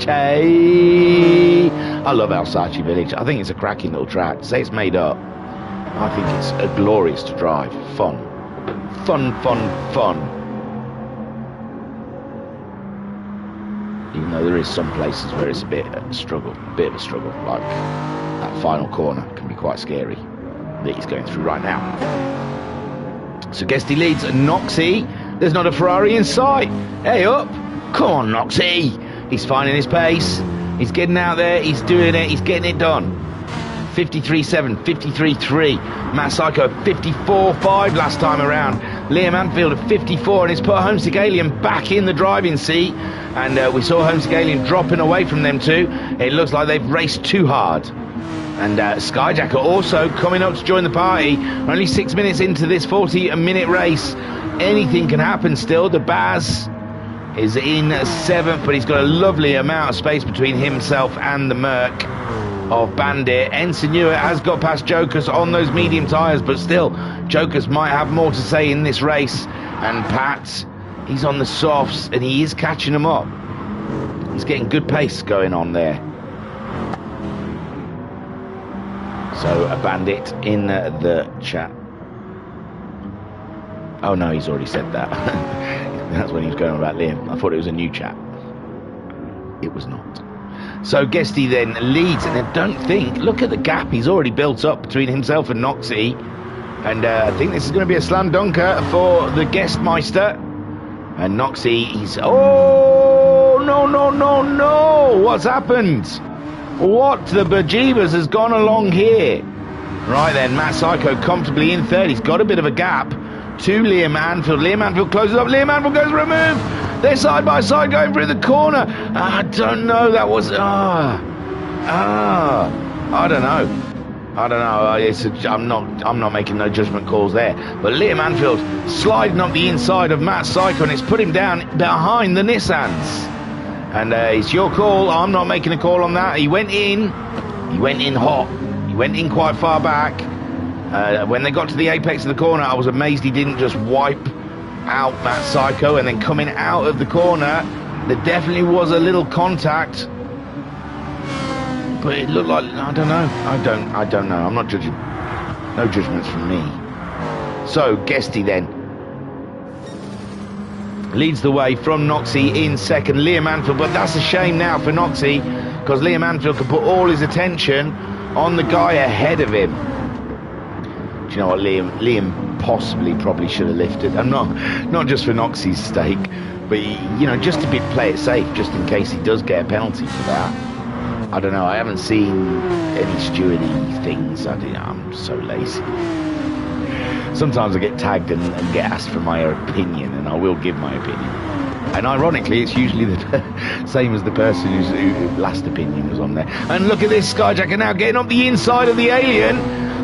S1: I love Alsace Village. I think it's a cracking little track. Say it's made up. I think it's glorious to drive. Fun. Fun, fun, fun. Even though there is some places where it's a bit of a struggle, like that final corner can be quite scary that he's going through right now. So Guesty leads Noxie. There's not a Ferrari in sight. Hey up, come on Noxie. He's finding his pace. He's getting out there. He's doing it. He's getting it done. 53.7, 53.3. Matt Psycho 54.5 last time around. Liam Anfield at 54, and it's put Homesick Alien back in the driving seat. And we saw Homesick Alien dropping away from them too. It looks like they've raced too hard. And Skyjacker also coming up to join the party. Only 6 minutes into this 40-minute race. Anything can happen still. The Baz is in 7th, but he's got a lovely amount of space between himself and the Merc of Bandit. Ensign Hewitt has got past Jokers on those medium tyres, but still, Jokers might have more to say in this race. And Pat, he's on the softs, and he is catching them up. He's getting good pace going on there. So a Bandit in the chat. Oh no, he's already said that. That's when he was going on about Liam. I thought it was a new chat. It was not. So Guesty then leads, and I don't think, look at the gap he's already built up between himself and Noxie. And I think this is going to be a slam dunker for the Guestmeister. And Noxie, he's, oh, no. What's happened? What the bejeebers has gone along here? Right then, Matt Psycho comfortably in third. He's got a bit of a gap to Liam Anfield. Liam Anfield closes up. Liam Anfield goes for a move. They're side by side going through the corner. I don't know. That was I don't know. I'm not making no judgment calls there. But Liam Anfield sliding up the inside of Matt Psycho, and it's put him down behind the Nissans. And it's your call. I'm not making a call on that. He went in hot. He went in quite far back. When they got to the apex of the corner, I was amazed he didn't just wipe out Matt Psycho. And then coming out of the corner, there definitely was a little contact. But it looked like, I don't know. I don't know. I'm not judging. No judgments from me. So Guesty then leads the way from Noxie in second. Liam Anfield, but that's a shame now for Noxie, because Liam Anfield can put all his attention on the guy ahead of him. Do you know what, Liam probably should have lifted, and not just for Noxie's sake, but you know, just to play it safe, just in case he does get a penalty for that. I don't know. I haven't seen any stewardy things. I'm so lazy. Sometimes I get tagged and get asked for my opinion, and I will give my opinion. And ironically, it's usually the same as the person whose last opinion was on there. And look at this, Skyjacker now getting up the inside of the Alien.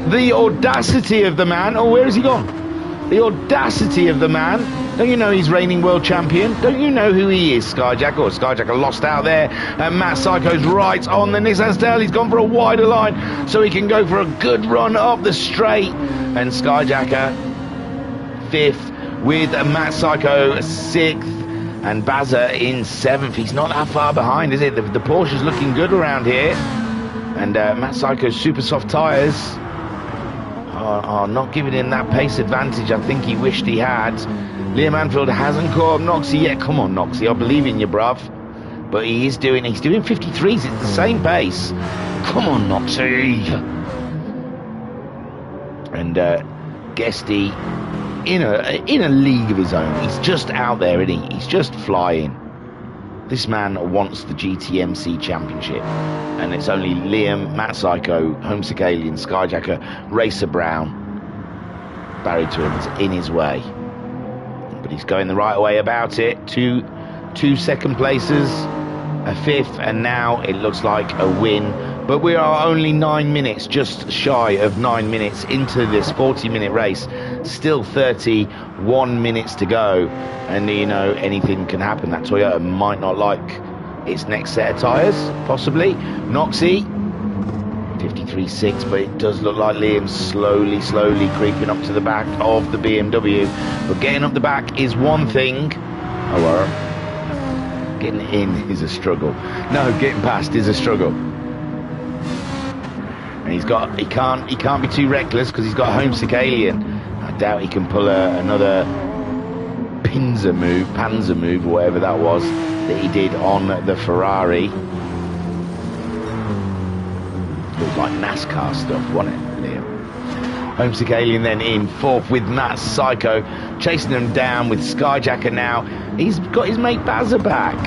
S1: The audacity of the man. Oh, where has he gone? The audacity of the man. Don't you know he's reigning world champion? Don't you know who he is, Skyjacker? Or Skyjacker lost out there. And Matt Psycho's right on the Nissan's tail. He's gone for a wider line so he can go for a good run up the straight. And Skyjacker 5th with Matt Psycho 6th. And Bazza in 7th. He's not that far behind, is it? The Porsche's looking good around here. And Matt Psycho's super soft tyres are not giving him that pace advantage I think he wished he had. Liam Anfield hasn't caught up Noxie yet. Come on, Noxie, I believe in you, bruv. But he's doing 53s. It's the same pace. Come on, Noxie. And Guesty in a league of his own. He's just out there, isn't he? He's just flying. This man wants the GTMC championship, and it's only Liam, Matt Psycho, Homesick Alien, Skyjacker, Racer Brown, Barry Twins in his way. But he's going the right way about it. Two second places, a 5th, and now it looks like a win But we are only 9 minutes, just shy of 9 minutes into this 40-minute race. Still 31 minutes to go. And, you know, anything can happen. That Toyota might not like its next set of tyres, possibly. Noxie, 53.6, but it does look like Liam's slowly creeping up to the back of the BMW. But getting up the back is one thing. However, getting in is a struggle. No, getting past is a struggle. And he can't be too reckless because he's got a homesick alien. I doubt he can pull another Panzer move, or whatever that was that he did on the Ferrari. It was like NASCAR stuff, wasn't it, Liam? Homesick alien then in fourth with Matt Psycho, chasing them down with Skyjacker now. He's got his mate Bazza back.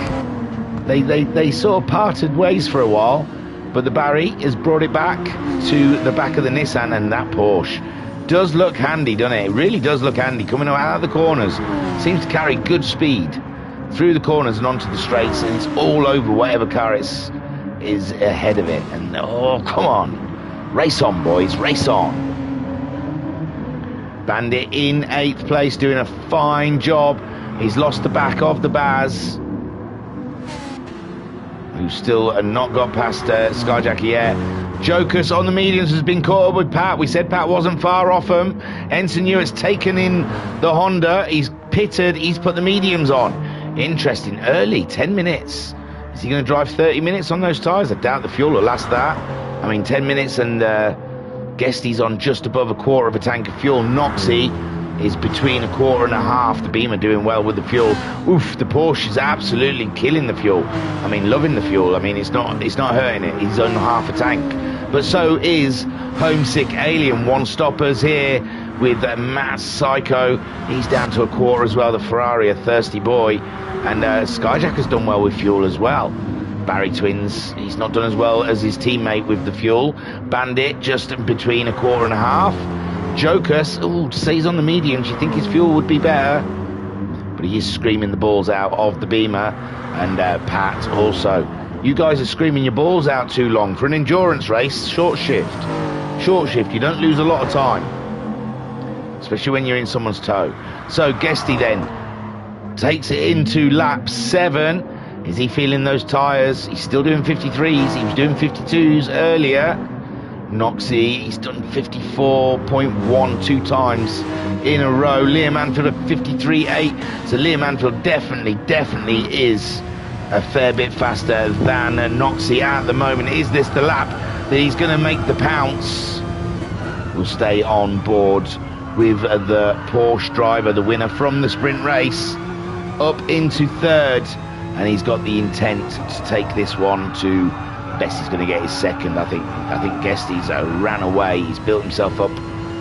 S1: They sort of parted ways for a while, but the Barry has brought it back to the back of the Nissan, and that Porsche does look handy, doesn't it? It really does look handy. Coming out of the corners, seems to carry good speed through the corners and onto the straights, and it's all over whatever car is ahead of it. And oh, come on, race on, boys, race on. Bandit in 8th place, doing a fine job. He's lost the back of the Baz, who's still not got past Skyjacker yet. Jokus on the mediums has been caught up with Pat. We said Pat wasn't far off him. Ensign Hewitt's taken in the Honda. He's pitted. He's put the mediums on. Interesting. Early, 10 minutes. Is he going to drive 30 minutes on those tyres? I doubt the fuel will last that. I mean, 10 minutes and Guesty's on just above a quarter of a tank of fuel. Noxie is between a quarter and a half. The Beamer doing well with the fuel. Oof, the Porsche is absolutely killing the fuel. I mean, loving the fuel. I mean, it's not hurting it. He's on half a tank. But so is Homesick Alien. One stoppers here with Matt Psycho. He's down to a quarter as well. The Ferrari, a thirsty boy. And Skyjacker's done well with fuel as well. Barry Twins, he's not done as well as his teammate with the fuel. Bandit just between a quarter and a half. Jokus, stays on the mediums. You think his fuel would be better, but he is screaming the balls out of the Beamer. And Pat also. You guys are screaming your balls out too long for an endurance race. Short shift. You don't lose a lot of time, especially when you're in someone's tow. So Guesty then takes it into lap 7. Is he feeling those tyres? He's still doing 53s. He was doing 52s earlier. Noxie, he's done 54.1 2 times in a row. Liam Anfield at 53.8. So Liam Anfield definitely is a fair bit faster than Noxie at the moment. Is this the lap that he's going to make the pounce? We'll stay on board with the Porsche driver, the winner from the sprint race, up into 3rd. And he's got the intent to take this one to best. He's going to get his 2nd. I think Guesty's ran away. He's built himself up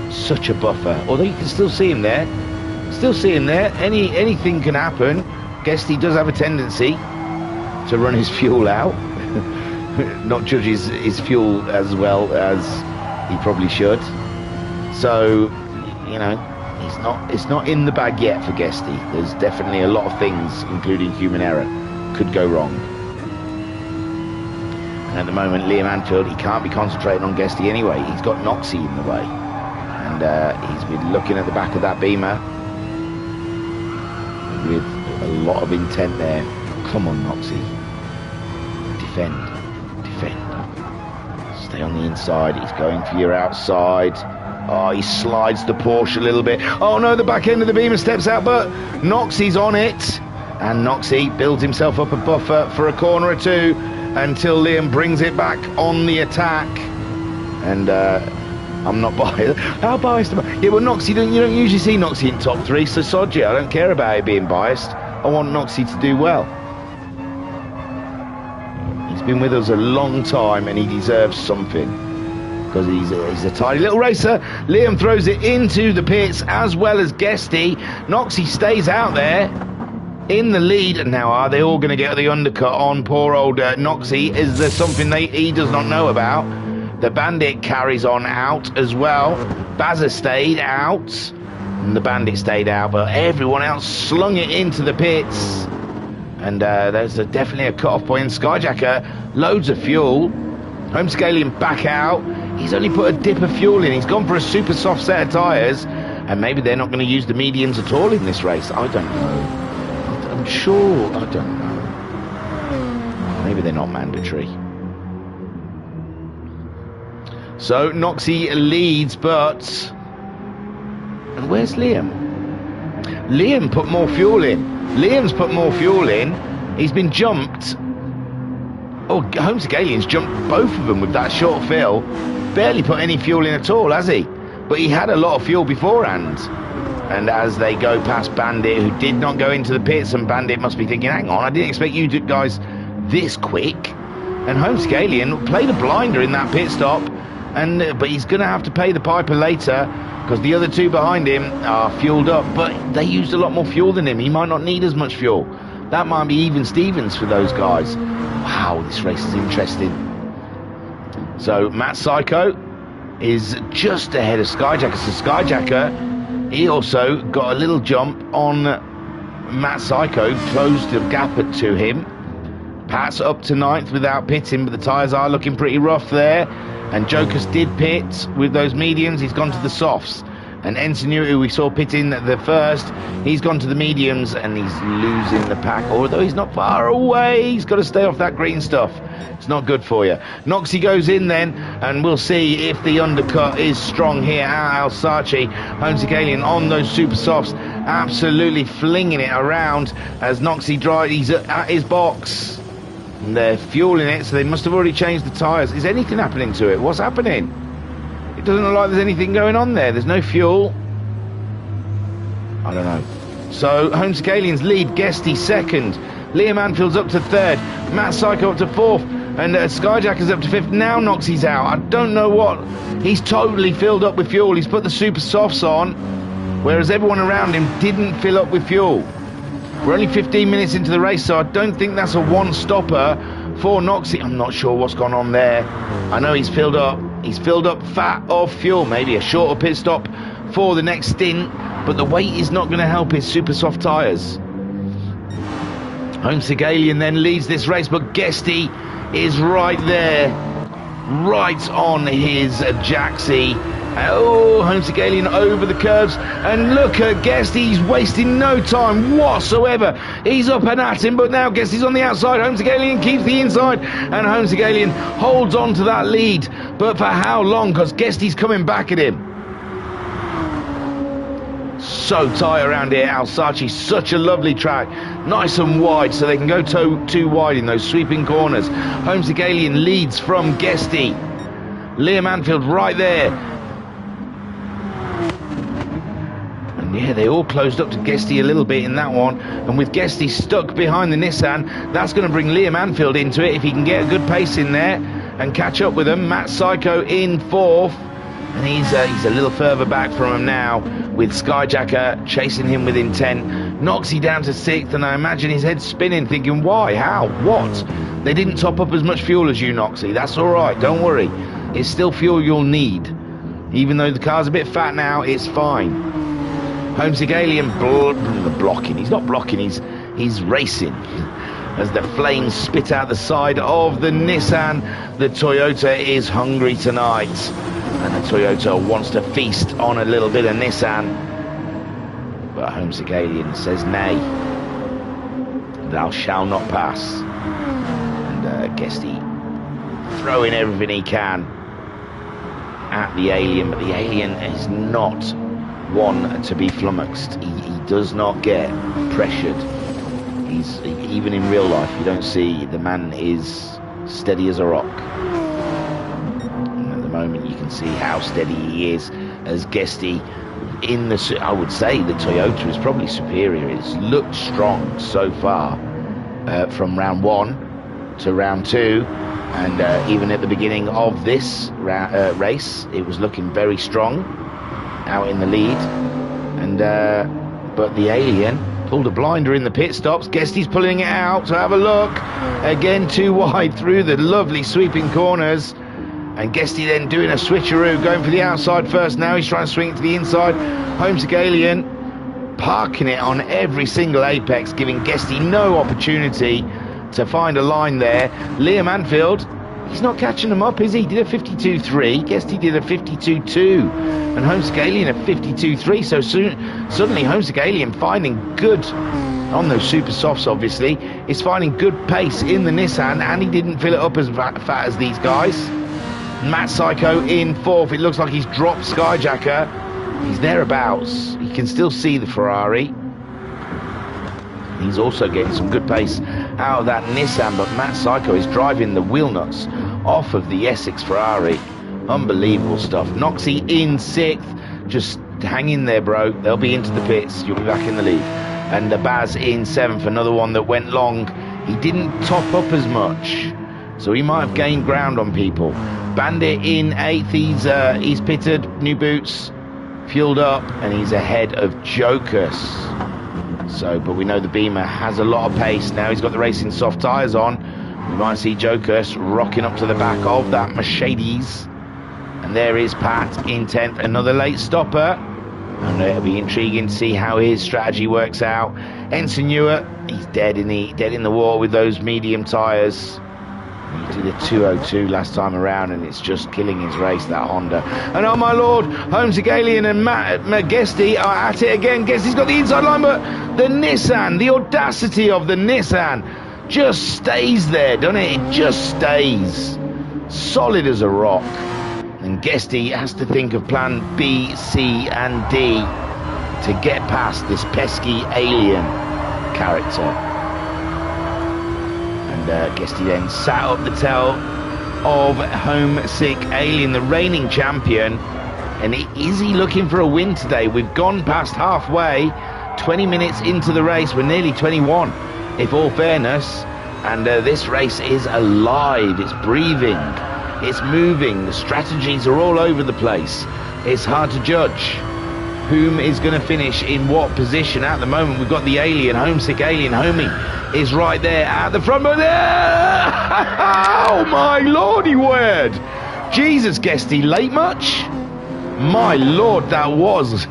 S1: such a buffer. Although you can still see him there. Anything can happen. Guesty does have a tendency to run his fuel out. Not judge his fuel as well as he probably should. So, you know, it's not in the bag yet for Guesty. There's definitely a lot of things, including human error, could go wrong. And at the moment, Liam Anfield, he can't be concentrating on Guesty anyway. He's got Noxie in the way. And he's been looking at the back of that Beamer with a lot of intent there. Come on, Noxie. Defend. Stay on the inside. He's going for your outside. Oh, he slides the Porsche a little bit. Oh no, the back end of the Beamer steps out, but Noxie's on it. And Noxie builds himself up a buffer for a corner or two until Liam brings it back on the attack. And I'm not biased. How biased am I? Yeah, well, Noxie, you don't usually see Noxie in top 3, so sod you. I don't care about it being biased. I want Noxie to do well. He's been with us a long time and he deserves something, because he's a tiny little racer. Liam throws it into the pits as well as Guesty. Noxie stays out there in the lead. And now are they all going to get the undercut on poor old Noxie? Is there something he does not know about? The Bandit carries on out as well. Bazza stayed out and the Bandit stayed out, but everyone else slung it into the pits. And there's definitely a cut-off point. Skyjacker, loads of fuel. Homescalian back out. He's only put a dip of fuel in. He's gone for a super soft set of tyres. And maybe they're not going to use the mediums at all in this race. I don't know. I'm sure. I don't know. Maybe they're not mandatory. So Noxie leads, but... And where's Liam? Liam put more fuel in. Liam's put more fuel in. He's been jumped. Oh, Homescalian's jumped both of them with that short fill. Barely put any fuel in at all, has he? But he had a lot of fuel beforehand. And as they go past Bandit, who did not go into the pits, and Bandit must be thinking, hang on, I didn't expect you guys this quick. And Homescalian played a blinder in that pit stop, but he's going to have to pay the piper later, because the other two behind him are fueled up, but they used a lot more fuel than him. He might not need as much fuel. That might be even Stevens for those guys. Wow, this race is interesting. So Matt Psycho is just ahead of Skyjacker. So Skyjacker, he also got a little jump on Matt Psycho, closed the gap to him. Pat's up to 9th without pitting, but the tyres are looking pretty rough there. And Joker's did pit with those mediums. He's gone to the softs. And Ensignu, who we saw pit in the first, he's gone to the mediums, and he's losing the pack. Although he's not far away, he's got to stay off that green stuff. It's not good for you. Noxie goes in then, and we'll see if the undercut is strong here at Alsace. Homescalian on those super softs, absolutely flinging it around as Noxie drives. He's at his box. And they're fueling it, so they must have already changed the tyres. Is anything happening to it? What's happening? It doesn't look like there's anything going on there. There's no fuel. I don't know. So Homescalian's lead, Guesty second. Liam Anfield's up to third. Matt Psycho up to fourth. And Skyjacker's up to fifth. Now Noxie's out. I don't know what. He's totally filled up with fuel. He's put the super softs on, whereas everyone around him didn't fill up with fuel. We're only 15 minutes into the race, so I don't think that's a one-stopper for Noxie. I'm not sure what's gone on there. I know he's filled up. He's filled up fat of fuel. Maybe a shorter pit stop for the next stint, but the weight is not going to help his super soft tyres. Homescalian then leads this race, but Guesty is right there, right on his Jaxie. Oh, Homescalian over the curves, and look at Guesty, he's wasting no time whatsoever. He's up and at him, but now Guesty's on the outside. Homescalian keeps the inside, and Homescalian holds on to that lead, but for how long? Because Guesty's coming back at him. So tight around here, Alsace, such a lovely track, nice and wide, so they can go too wide in those sweeping corners. Homescalian leads from Guesty. Liam Anfield right there. Yeah, they all closed up to Guesty a little bit in that one, and with Guesty stuck behind the Nissan, that's going to bring Liam Anfield into it if he can get a good pace in there and catch up with them. Matt Psycho in fourth, and he's a little further back from him now, with Skyjacker chasing him within 10. Noxie down to sixth, and I imagine his head's spinning, thinking, why, how, what? They didn't top up as much fuel as you, Noxie. That's all right, don't worry. It's still fuel you'll need. Even though the car's a bit fat now, it's fine. Homescalian blocking. He's not blocking, he's racing. As the flames spit out the side of the Nissan, the Toyota is hungry tonight. And the Toyota wants to feast on a little bit of Nissan. But Homescalian says, nay, thou shalt not pass. And Guesty throwing everything he can at the alien, but the alien is not one to be flummoxed. He does not get pressured. Even in real life, you don't see the man is steady as a rock. And at the moment, you can see how steady he is as Guesty in the. I would say the Toyota is probably superior. It's looked strong so far from round 1 to round 2, and even at the beginning of this race, it was looking very strong out in the lead, and but the alien pulled a blinder in the pit stops. Guesty's pulling it out, so have a look. Again, too wide through the lovely sweeping corners, and Guesty then doing a switcheroo, going for the outside first. Now he's trying to swing it to the inside. Homescalian parking it on every single apex, giving Guesty no opportunity to find a line there. Liam Anfield He's not catching them up, is he? He did a 52.3. Guessed he did a 52.2. And Homesick Alien a 52.3. So suddenly Homesick Alien finding good, on those super softs obviously, is finding good pace in the Nissan, and he didn't fill it up as fat as these guys. Matt Psycho in 4th. It looks like he's dropped Skyjacker. He's thereabouts. You can still see the Ferrari. He's also getting some good pace out of that Nissan, but Matt Psycho is driving the wheel nuts off of the Essex Ferrari. Unbelievable stuff. Noxie in 6th. Just hang in there, bro. They'll be into the pits. You'll be back in the lead. And the Baz in 7th, another one that went long. He didn't top up as much, so he might have gained ground on people. Bandit in 8th. He's pitted, new boots, fueled up, and he's ahead of Jokus. So, but we know the Beamer has a lot of pace now. He's got the racing soft tyres on. We might see Jokus rocking up to the back of that Mercedes. And there is Pat in 10th, another late stopper. And it'll be intriguing to see how his strategy works out. Ensign Ewer, he's dead in the water with those medium tyres. He did a 202 last time around, and it's just killing his race, that Honda. And oh my lord, Homesick Alien and Matt Guesty are at it again. Guesty's got the inside line, but the Nissan, the audacity of the Nissan just stays there, doesn't it? It just stays solid as a rock. And Guesty has to think of plan B, C and D to get past this pesky alien character. Guesty then sat up the tail of Homesick Alien, the reigning champion. And is he looking for a win today? We've gone past halfway, 20 minutes into the race. We're nearly 21, if all fairness. And this race is alive. It's breathing. It's moving. The strategies are all over the place. It's hard to judge whom is going to finish in what position. At the moment, we've got the Alien, Homesick Alien. Homie is right there at the front. Oh my lordy word! Jesus, Guesty, late much? My lord, that was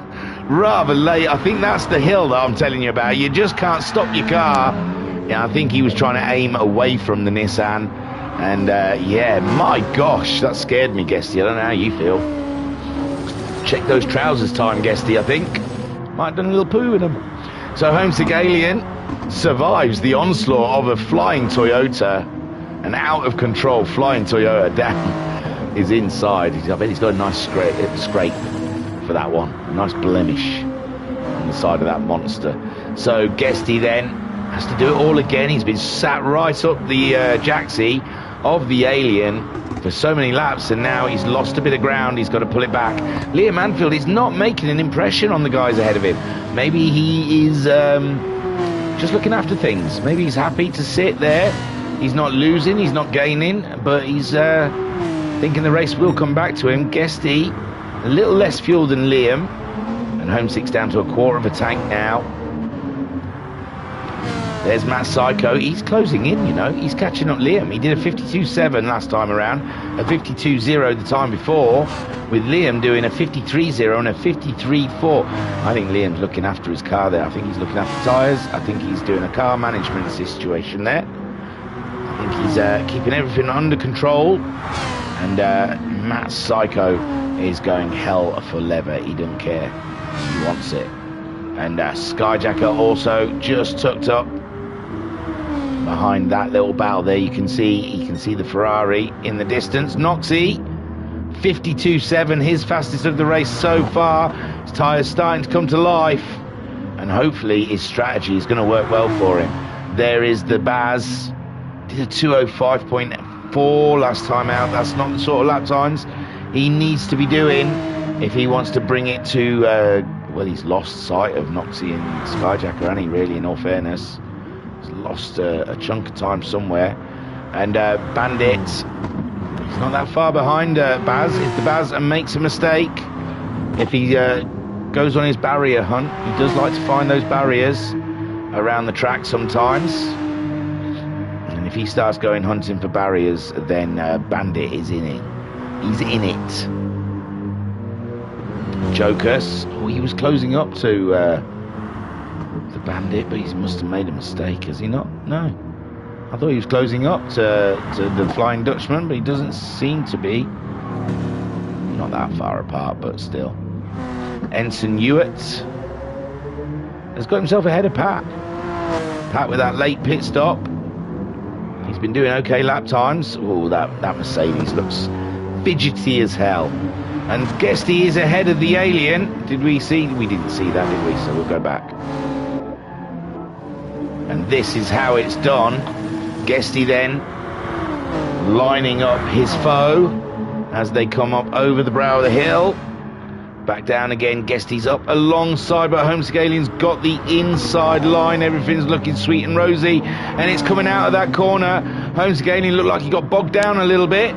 S1: rather late. I think that's the hill that I'm telling you about. You just can't stop your car. Yeah, I think he was trying to aim away from the Nissan. And yeah, my gosh, that scared me, Guesty. I don't know how you feel. Check those trousers time, Guesty, I think. Might have done a little poo in them. So Homesick Alien survives the onslaught of a flying Toyota. An out-of-control flying Toyota. Dan is inside. I bet he's got a nice scrape for that one. A nice blemish on the side of that monster. So Guesty then has to do it all again. He's been sat right up the jacksie of the Alien for so many laps, and now he's lost a bit of ground. He's got to pull it back. Liam Anfield is not making an impression on the guys ahead of him. Maybe he is just looking after things. Maybe he's happy to sit there. He's not losing, he's not gaining, but he's thinking the race will come back to him. Guesty, a little less fuel than Liam, and Homesick's down to a quarter of a tank now. There's Matt Psycho. He's closing in, you know. He's catching up Liam. He did a 52.7 last time around, a 52.0 the time before, with Liam doing a 53.0 and a 53.4. I think Liam's looking after his car there. I think he's looking after tyres. I think he's doing a car management situation there. I think he's keeping everything under control. And Matt Psycho is going hell for leather. He doesn't care. He wants it. And Skyjacker also just tucked up behind that little bow there. You can see the Ferrari in the distance. Noxie 52.7, his fastest of the race so far. His tyres starting to come to life, and hopefully his strategy is going to work well for him. There is the Baz, did a 205.4 last time out. That's not the sort of lap times he needs to be doing if he wants to bring it to well, he's lost sight of Noxie and Skyjacker, hasn't he, really, in all fairness? He's lost a chunk of time somewhere. And Bandit, he's not that far behind Baz. If the Baz makes a mistake, if he goes on his barrier hunt, he does like to find those barriers around the track sometimes. And if he starts going hunting for barriers, then Bandit is in it. He's in it. Jokus, oh, he was closing up to the Bandit, but he must have made a mistake, has he not? No. I thought he was closing up to the Flying Dutchman, but he doesn't seem to be. Not that far apart, but still. Ensign Hewitt has got himself ahead of Pat. Pat with that late pit stop. He's been doing okay lap times. Oh, that Mercedes looks fidgety as hell. And Guesty is ahead of the Alien. Did we see? We didn't see that, did we? So we'll go back. And this is how it's done. Guesty then lining up his foe as they come up over the brow of the hill. Back down again. Guesty's up alongside, but Homesick Alien's got the inside line. Everything's looking sweet and rosy, and it's coming out of that corner. Homesick Alien looked like he got bogged down a little bit.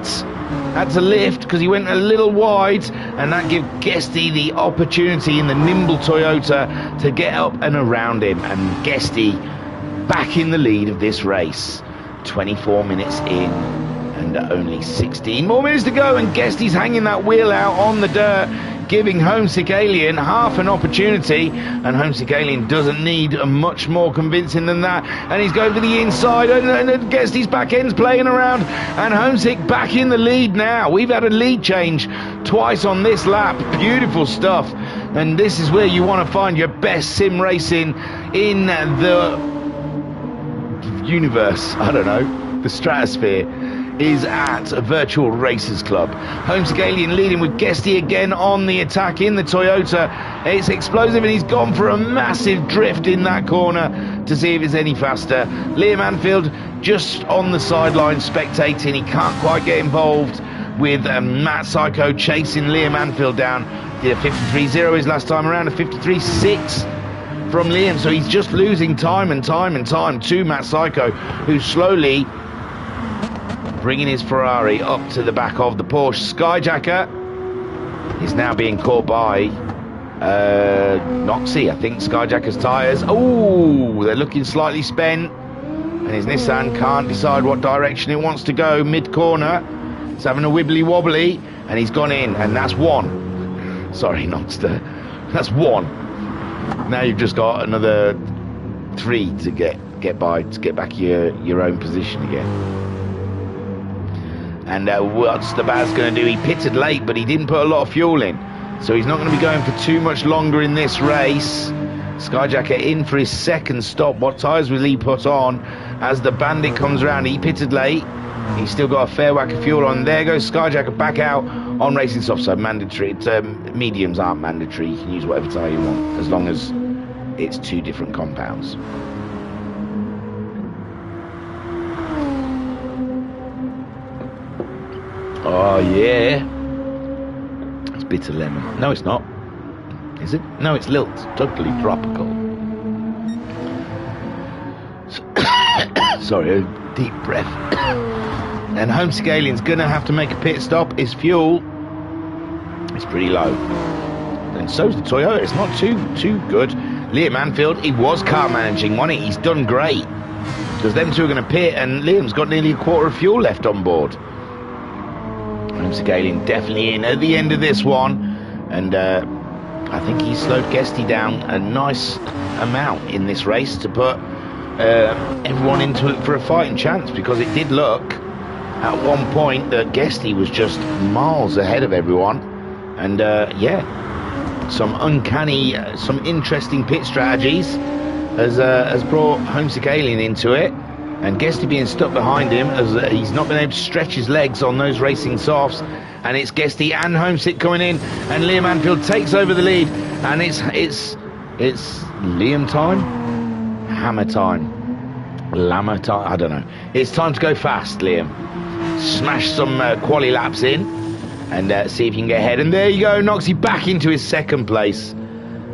S1: Had to lift because he went a little wide, and that gave Guesty the opportunity in the nimble Toyota to get up and around him. And Guesty back in the lead of this race. 24 minutes in and only 16 more minutes to go, and Guesty's hanging that wheel out on the dirt, giving Homesick Alien half an opportunity, and Homesick Alien doesn't need much more convincing than that, and he's going for the inside, and Guesty's back end's playing around, and Homesick back in the lead now. We've had a lead change twice on this lap. Beautiful stuff, and this is where you want to find your best sim racing in the universe. I don't know, the stratosphere is at a Virtual Racers Club. Homesick Alien leading with Guesty again on the attack in the Toyota. It's explosive, and he's gone for a massive drift in that corner to see if it's any faster. Liam Anfield just on the sideline spectating. He can't quite get involved with Matt Psycho chasing Liam Anfield down. Did a 53.0 his last time around, a 53.6 from Liam, so he's just losing time and time and time to Matt Psycho, who's slowly bringing his Ferrari up to the back of the Porsche. Skyjacker is now being caught by Noxie. I think Skyjacker's tyres. Oh, they're looking slightly spent, and his Nissan can't decide what direction it wants to go mid-corner. It's having a wibbly wobbly, and he's gone in, and that's one. Sorry, Noxter. That's one. Now you've just got another 3 to get by, to get back your own position again. And what's the Baz going to do? He pitted late, but he didn't put a lot of fuel in, so he's not going to be going for too much longer in this race. Skyjacker in for his second stop. What tyres will he put on as the Bandit comes around? He pitted late. He's still got a fair whack of fuel on. There goes Skyjacker back out on racing soft, so mandatory. Mediums aren't mandatory. You can use whatever tyre you want, as long as it's 2 different compounds. Oh yeah, it's bitter lemon. No, it's not. Is it? No, it's lilt. Totally tropical. Sorry, a deep breath. And Homesick Alien's gonna have to make a pit stop. His fuel is pretty low, and so's the Toyota. It's not too good. Liam Anfield, he was car managing, wasn't he? He's done great, because them two are going to pit, and Liam's got nearly a quarter of fuel left on board. Homesick Alien definitely in at the end of this one, and I think he slowed Guesty down a nice amount in this race to put everyone into it for a fighting chance, because it did look at one point that Guesty was just miles ahead of everyone. And yeah, some uncanny, some interesting pit strategies has brought Homesick Alien into it, and Guesty being stuck behind him as he's not been able to stretch his legs on those racing softs. And it's Guesty and Homesick coming in, and Liam Anfield takes over the lead, and it's Liam time, Hammer time, Lammer time, I don't know. It's time to go fast, Liam. Smash some quali laps in and see if you can get ahead. And there you go, Noxie back into his second place,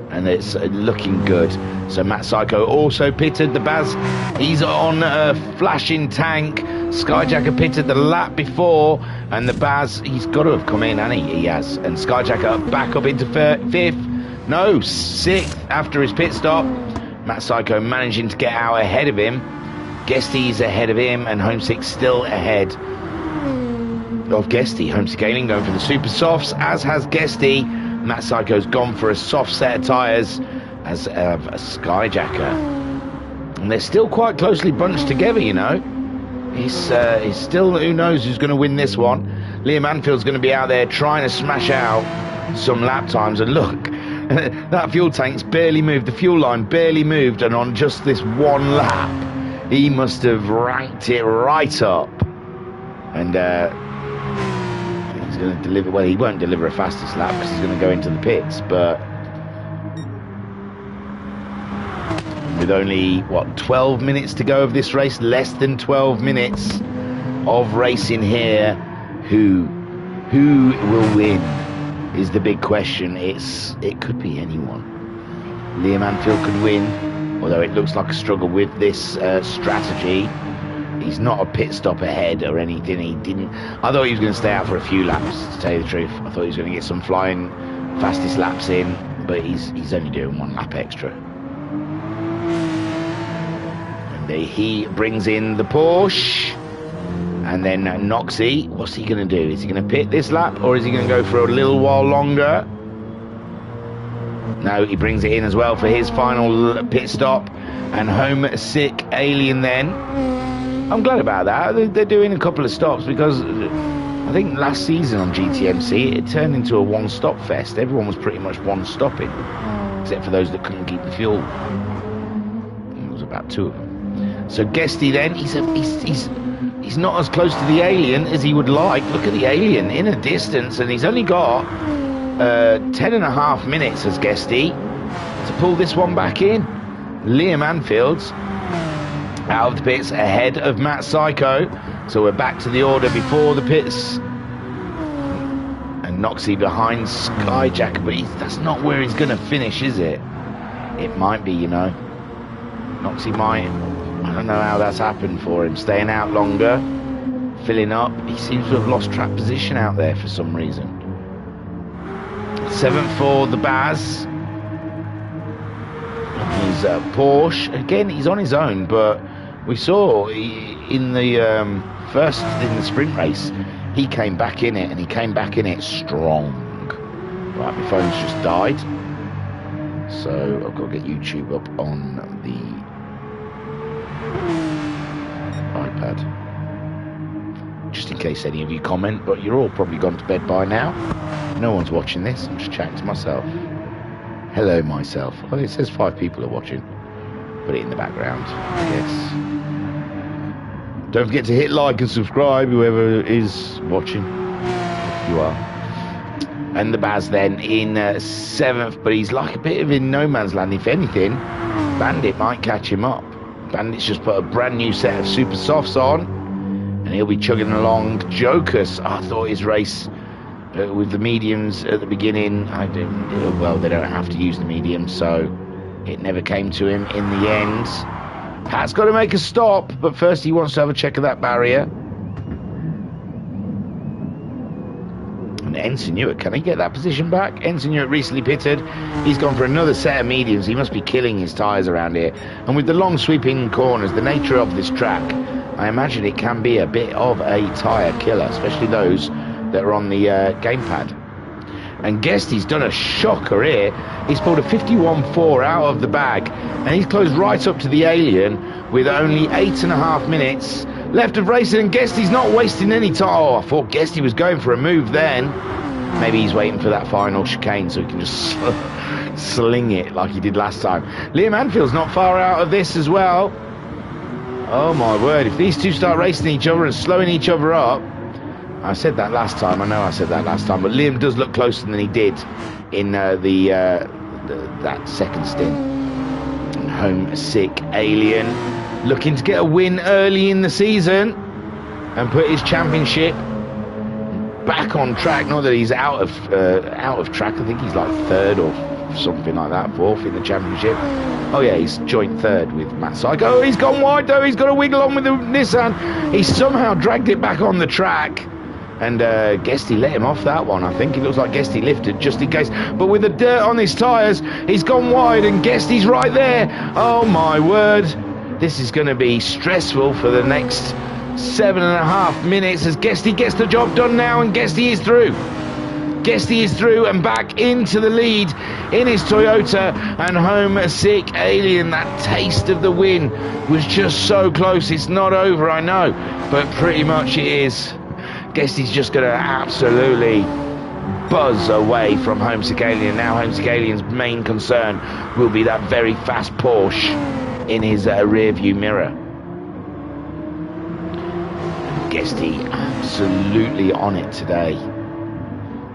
S1: and it's looking good. So Matt Psycho also pitted. The Baz, he's on a flashing tank. Skyjacker pitted the lap before, and the Baz, he's got to have come in, hasn't he? He has. And Skyjacker back up into 6th after his pit stop. Matt Psycho managing to get out ahead of him. Guesty's ahead of him, and Homesick still ahead of Guesty. Homesick Alien going for the super softs, as has Guesty. Matt Psycho's gone for a soft set of tyres, as of a Skyjacker. And they're still quite closely bunched together, you know. It's still who knows who's going to win this one. Liam Anfield's going to be out there trying to smash out some lap times. And look, that fuel tank's barely moved. The fuel line barely moved. And on just this one lap, he must have ranked it right up. And he's going to deliver. Well, he won't deliver a fastest lap because he's going to go into the pits. But with only, what, 12 minutes to go of this race, less than 12 minutes of racing here, who will win is the big question. It could be anyone. Liam Anfield could win, although it looks like a struggle with this strategy. He's not a pit stop ahead or anything. I thought he was going to stay out for a few laps, to tell you the truth. I thought he was going to get some flying fastest laps in, but he's only doing one lap extra. He brings in the Porsche, and then Noxie, what's he going to do? Is he going to pit this lap, or is he going to go for a little while longer? No, he brings it in as well for his final pit stop, and homesick Alien then. I'm glad about that. They're doing a couple of stops, because I think last season on GTMC it turned into a one-stop fest. Everyone was pretty much one-stopping, except for those that couldn't keep the fuel. It was about 2 of them. So Guesty then, he's not as close to the Alien as he would like. Look at the Alien in a distance, and he's only got 10.5 minutes as Guesty to pull this one back in. Liam Anfield's out of the pits ahead of Matt Psycho, so we're back to the order before the pits. And Noxie behind Skyjacker, but that's not where he's going to finish, is it? It might be, you know. Noxie might. I don't know how that's happened for him. Staying out longer, filling up. He seems to have lost track position out there for some reason. 7th for the Baz. He's Porsche. Again, he's on his own, but we saw in the first in the sprint race, he came back in it, and he came back in it strong. Right, my phone's just died, so I've got to get YouTube up on the iPad, just in case any of you comment, but you're all probably gone to bed by now. No one's watching this. I'm just chatting to myself. Hello, myself. Well, it says 5 people are watching. Put it in the background, I guess. Don't forget to hit like and subscribe, whoever is watching, if you are. And the Baz then in 7th, but he's like a bit of in no man's land. If anything, Bandit might catch him up. Bandit's just put a brand new set of super softs on, and he'll be chugging along. Jokers, I thought his race with the mediums at the beginning, well, they don't have to use the mediums, so it never came to him in the end. Pat's got to make a stop, but first he wants to have a check of that barrier. And Ensign Newitt, can he get that position back? Ensign Newitt recently pitted. He's gone for another set of mediums. He must be killing his tyres around here. And with the long sweeping corners, the nature of this track, I imagine it can be a bit of a tyre killer, especially those that are on the gamepad. And Guesty's done a shocker here. He's pulled a 51.4 out of the bag, and he's closed right up to the Alien with only 8.5 minutes left of racing, and Guesty's not wasting any time. Oh, I thought Guesty was going for a move then. Maybe he's waiting for that final chicane so he can just sling it like he did last time. Liam Anfield's not far out of this as well. Oh my word, if these two start racing each other and slowing each other up. I said that last time, I know I said that last time, but Liam does look closer than he did in that second stint. And homesick Alien looking to get a win early in the season and put his championship back on track. Not that he's out of track. I think he's like 3rd or something like that, 4th in the championship. Oh yeah, he's joint 3rd with Matt Psycho. Oh, he's gone wide though. He's got to wiggle on with the Nissan. He somehow dragged it back on the track. And Guesty let him off that one. I think it looks like Guesty lifted just in case. But with the dirt on his tyres, he's gone wide and Guesty's right there. Oh my word. This is going to be stressful for the next 7.5 minutes as Guesty gets the job done now, and Guesty is through. Guesty is through and back into the lead in his Toyota, and Homesick Alien, that taste of the win was just so close. It's not over, I know, but pretty much it is. Guesty's just going to absolutely buzz away from Homesick Alien. Now Homesick Alien's main concern will be that very fast Porsche in his rear view mirror. Guesty absolutely on it today.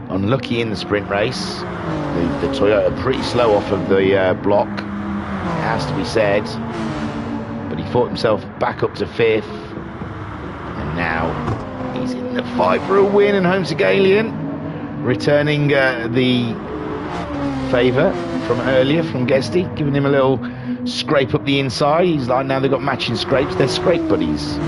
S1: Unlucky in the sprint race. The Toyota pretty slow off of the block, it has to be said, but he fought himself back up to 5th, and now he's in the fight for a win, and Homesick Alien returning the favour from earlier from Guesty, giving him a little scrape up the inside. He's like, now they've got matching scrapes, they're scrape buddies.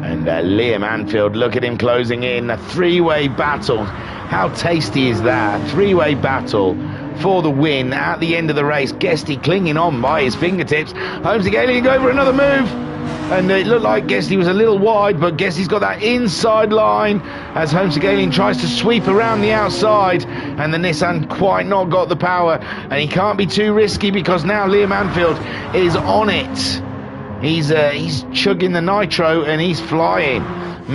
S1: And Liam Anfield, look at him closing in. A three-way battle. How tasty is that? Three-way battle for the win at the end of the race. Guesty clinging on by his fingertips. Homesick Alien go for another move. And it looked like Guesty was a little wide, but Guesty's got that inside line as Homesick Alien tries to sweep around the outside, and the Nissan quite not got the power, and he can't be too risky because now Liam Anfield is on it. He's chugging the nitro and he's flying.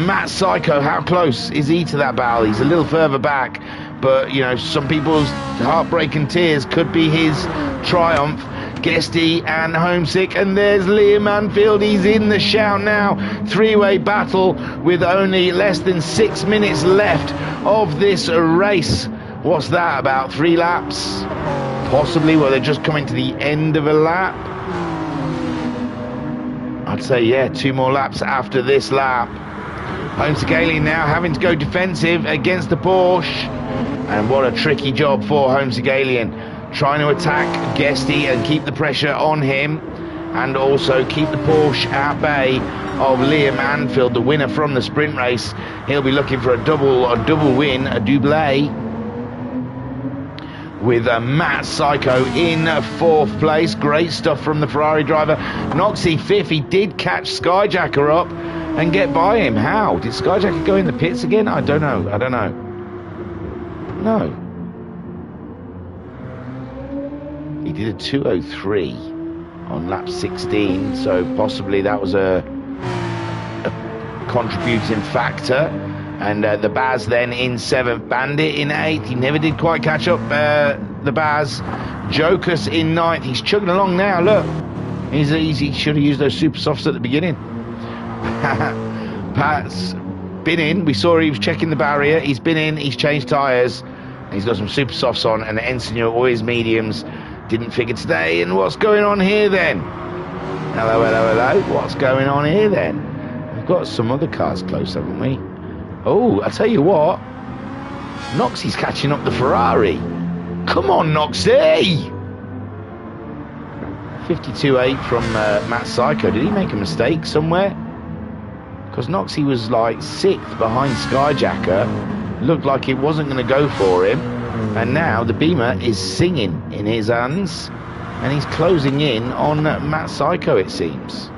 S1: Matt Psycho, how close is he to that battle? He's a little further back, but you know, some people's heartbreak and tears could be his triumph. Guesty and Homesick, and there's Liam Anfield. He's in the shout now. Three-way battle with only less than 6 minutes left of this race. What's that, about 3 laps? Possibly, well, they're just coming to the end of a lap. I'd say, yeah, 2 more laps after this lap. Homesick Alien now having to go defensive against the Porsche. And what a tricky job for Homesick Alien. Trying to attack Guesty and keep the pressure on him. And also keep the Porsche at bay of Liam Anfield, the winner from the sprint race. He'll be looking for a double win, a double, with Matt Psycho in 4th place. Great stuff from the Ferrari driver. Noxie 5th. He did catch Skyjacker up and get by him. How? Did Skyjacker go in the pits again? I don't know. No. He did a 2:03 on lap 16, so possibly that was a contributing factor. And the Baz then in 7th, Bandit in 8th. He never did quite catch up the Baz. Jokus in 9th. He's chugging along now, look. He should have used those super softs at the beginning. Pat's been in. We saw he was checking the barrier. He's been in. He's changed tyres. He's got some super softs on, and Ensign all his mediums. Didn't figure today. And what's going on here then? Hello. What's going on here then? We've got some other cars close, haven't we? Oh, I tell you what, Noxie's catching up the Ferrari. Come on, Noxie! 52.8 from Matt Psycho. Did he make a mistake somewhere? Because Noxie was like 6th behind Skyjacker. Looked like it wasn't going to go for him. And now the Beamer is singing in his hands. And he's closing in on Matt Psycho, it seems.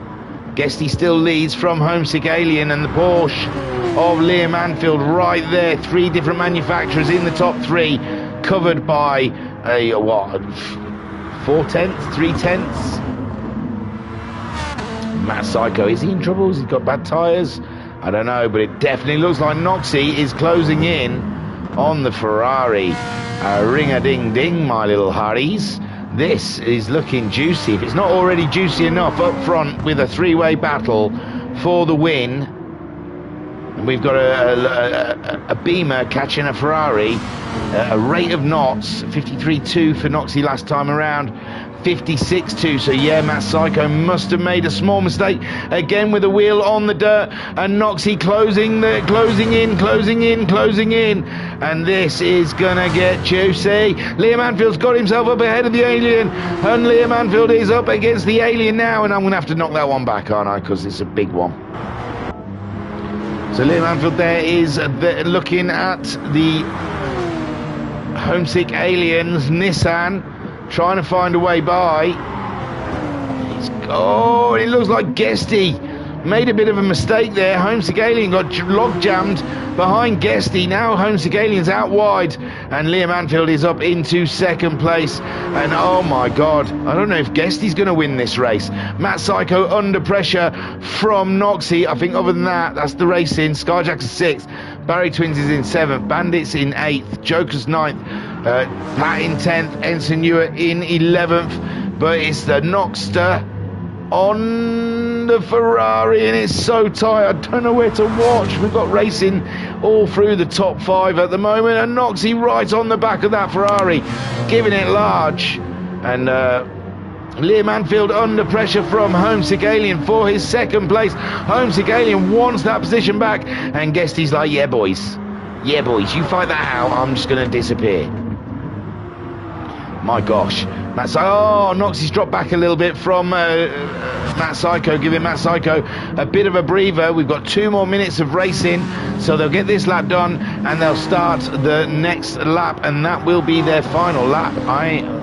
S1: Guesty still leads from Homesick Alien, and the Porsche of Liam Anfield right there. 3 different manufacturers in the top 3, covered by a 4/10, 3/10. Matt Psycho, is he in trouble? Has he got bad tyres? I don't know, but it definitely looks like Noxie is closing in on the Ferrari. Ring-a-ding-ding, my little Harries. This is looking juicy. If it's not already juicy enough up front with a 3-way battle for the win. And we've got a Beamer catching a Ferrari. A rate of knots, 53.2 for Noxie last time around. 56.2, so yeah, Matt Psycho must have made a small mistake again with the wheel on the dirt, and Noxie closing in, and this is gonna get juicy. Liam Anfield's got himself up ahead of the Alien, and Liam Anfield is up against the Alien now, and I'm gonna have to knock that one back, aren't I, because it's a big one. So Liam Anfield there is looking at the Homesick Aliens Nissan, trying to find a way by. It looks like Guesty made a bit of a mistake there. Home Segalian got log jammed behind Guesty. Now Home Segalian's out wide, and Liam Anfield is up into second place. And oh my God, I don't know if Guesty's going to win this race. Matt Psycho under pressure from Noxie. I think other than that, that's the race in. Skyjack's 6th, Barry Twins is in 7th, Bandits in 8th, Joker's 9th, Pat in 10th, Ensign Ewer in 11th. But it's the Noxter on the Ferrari, and it's so tight. I don't know where to watch. We've got racing all through the top 5 at the moment, and Noxie right on the back of that Ferrari, giving it large. And Liam Anfield under pressure from Home Segalian for his second place. Home Segalian wants that position back, and Guesty's like, yeah boys, you fight that out, I'm just going to disappear. My gosh, Matt Psycho, oh, Noxie's dropped back a little bit from Matt Psycho, giving Matt Psycho a bit of a breather. We've got 2 more minutes of racing, so they'll get this lap done and they'll start the next lap, and that will be their final lap. I'm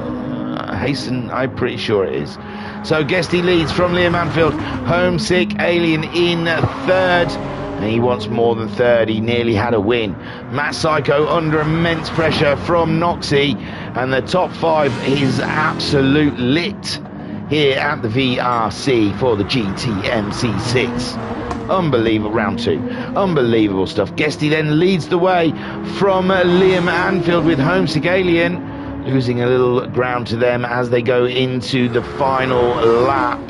S1: pretty sure it is. So Guesty leads from Liam Anfield, Homesick Alien in 3rd. And he wants more than 3rd. He nearly had a win. Matt Psycho under immense pressure from Noxie, and the top 5 is absolute lit here at the VRC for the GTMC6. Unbelievable. Round 2, unbelievable stuff. Guesty then leads the way from Liam Anfield, with Home Segalian losing a little ground to them as they go into the final lap.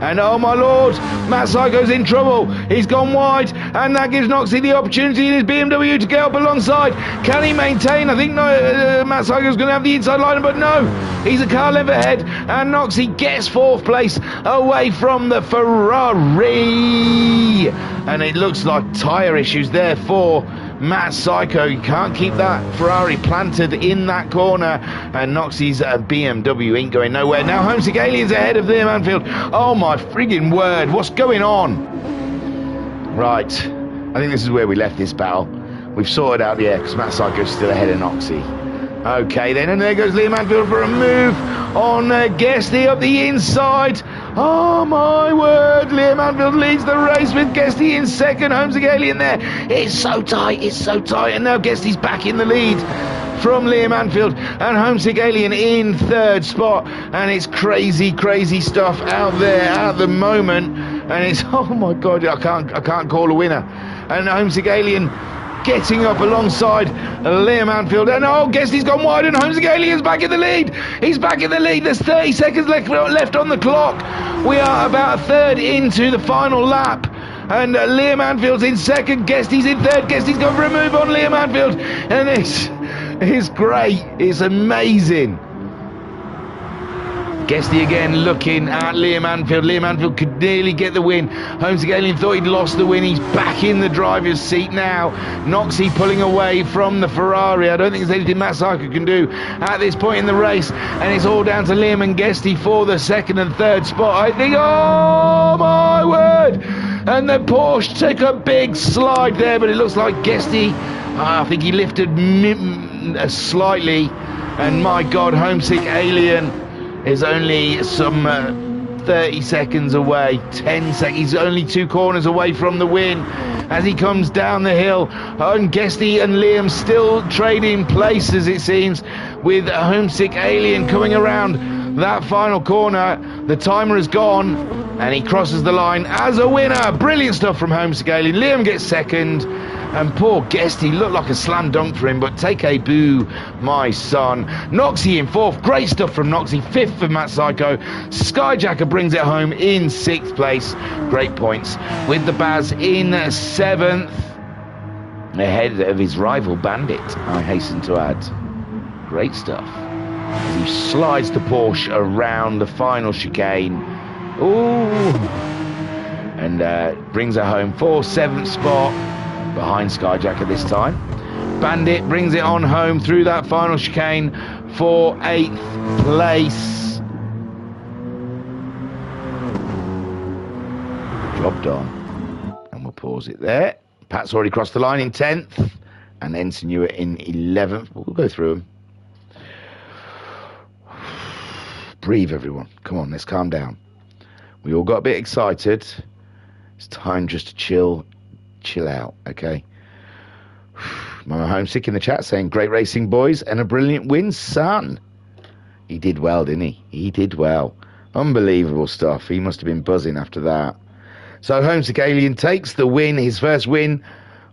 S1: And oh my lord, Matt Psycho's in trouble. He's gone wide, and that gives Noxie the opportunity in his BMW to get up alongside. Can he maintain? I think Matt Psycho's going to have the inside line, but no, he's a car length ahead, and Noxie gets 4th place away from the Ferrari. And it looks like tyre issues there for Matt Psycho. You can't keep that Ferrari planted in that corner, and Noxie's BMW ain't going nowhere. Now Home Segalian's ahead of Liam Anfield. Oh my friggin' word, what's going on? Right, I think this is where we left this battle. We've sorted out the air because Matt Psycho's still ahead of Noxie. Okay then, and there goes Liam Anfield for a move on Guesty up the inside. Oh my word, Liam Anfield leads the race with Guesty in 2nd, Home Segalian there. It's so tight, and now Guesty's back in the lead from Liam Anfield, and Home Segalian in 3rd spot, and it's crazy stuff out there at the moment, and it's, oh my god, I can't call a winner. And Home Segalian getting up alongside Liam Anfield, and oh, Guesty's gone wide, and Home Segalian's back in the lead. He's back in the lead. There's 30 seconds left on the clock. We are about 1/3 into the final lap, and Liam Anfield's in 2nd, Guesty's in 3rd. Guesty's gone for a move on Liam Anfield, and it's great. It's amazing. Guesty again looking at Liam Anfield. Liam Anfield could nearly get the win. Home Segalian thought he'd lost the win. He's back in the driver's seat now. Noxie pulling away from the Ferrari. I don't think there's anything Matt Psycho can do at this point in the race. And it's all down to Liam and Guesty for the 2nd and 3rd spot. I think, oh my word. And the Porsche took a big slide there, but it looks like Guesty, I think he lifted slightly. And my God, Homesick Alien is only some 30 seconds away, 10 seconds. He's only 2 corners away from the win as he comes down the hill. And Guesty and Liam still trading places, it seems, with a Homesick Alien coming around that final corner. The timer is gone, and he crosses the line as a winner. Brilliant stuff from Homesick Alien. Liam gets 2nd. And poor Guesty looked like a slam dunk for him, but take a boo, my son. Noxie in 4th, great stuff from Noxie. 5th for Matt Psycho. Skyjacker brings it home in 6th place. Great points. With the Baz in 7th. Ahead of his rival Bandit, I hasten to add. Great stuff. He slides the Porsche around the final chicane. Ooh. And brings it home for 7th spot. Behind Skyjacker this time. Bandit brings it on home through that final chicane for 8th place. Job done. And we'll pause it there. Pat's already crossed the line in 10th, and Ensign Ewer in 11th. We'll go through them. Breathe, everyone. Come on, let's calm down. We all got a bit excited. It's time just to chill out, okay? Mama Homesick in the chat saying, great racing, boys, and a brilliant win, son. He did well, didn't he? He did well. Unbelievable stuff. He must have been buzzing after that. So Homesick Alien takes the win, his first win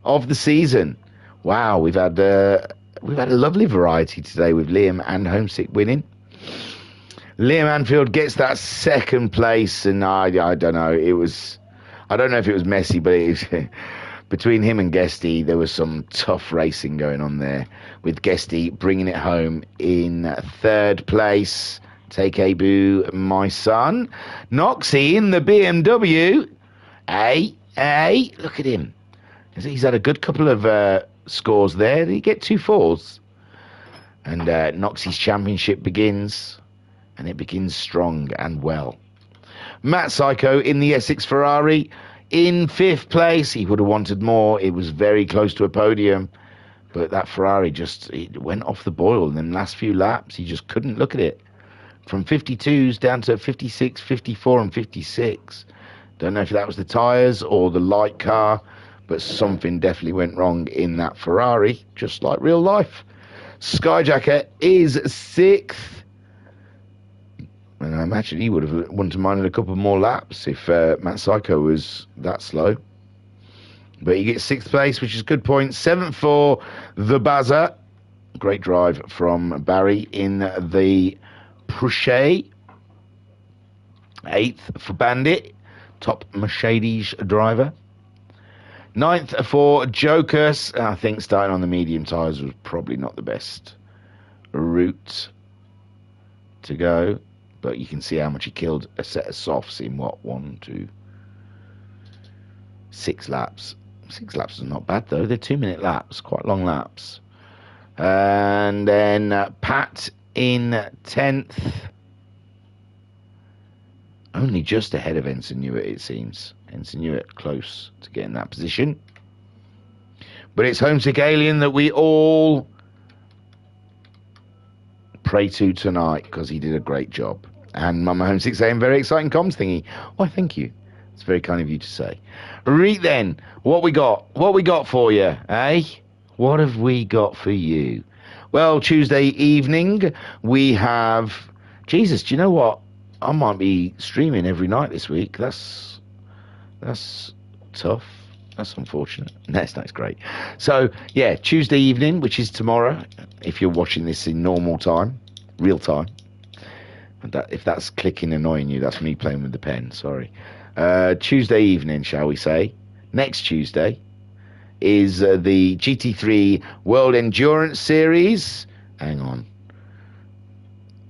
S1: of the season. Wow, we've had a lovely variety today with Liam and Homesick winning. Liam Anfield gets that second place, and I don't know. I don't know if it was messy, but it was, between him and Guesty, there was some tough racing going on there, with Guesty bringing it home in third place. Take a boo, my son. Noxie in the BMW. Hey, look at him. He's had a good couple of scores there. Did he get 2 4s? And Noxie's championship begins, and it begins strong and well. Matt Psycho in the Essex Ferrari in 5th place. He would have wanted more. It was very close to a podium, but that Ferrari it went off the boil in them last few laps. He just couldn't look at it. From 52s down to 56, 54 and 56. Don't know if that was the tyres or the light car, but something definitely went wrong in that Ferrari, just like real life. Skyjacker is 6th. And I imagine he would have wanted to mind a couple more laps if Matt Psycho was that slow. But he gets 6th place, which is good point. 7th for the Bazza. Great drive from Barry in the Porsche. 8th for Bandit, top Mercedes driver. 9th for Jokers. I think starting on the medium tyres was probably not the best route to go. But you can see how much he killed a set of softs in, 6 laps. 6 laps is not bad, though. They're 2-minute laps, quite long laps. And then Pat in 10th. Only just ahead of Ensign Hewitt, it seems. Ensign Hewitt close to getting that position. But it's Homesick Alien that we all pray to tonight, because he did a great job. And Mama Homesick saying, very exciting comms thingy. Why, thank you. It's very kind of you to say. Right then, what we got for you, eh? What have we got for you? Well, Tuesday evening, we have... Jesus, do you know what? I might be streaming every night this week. That's tough. That's unfortunate. No, it's great. So, yeah, Tuesday evening, which is tomorrow, if you're watching this in normal time, real time. If that's clicking annoying you, that's me playing with the pen, sorry. Tuesday evening, shall we say, next Tuesday, is the GT3 World Endurance Series. Hang on.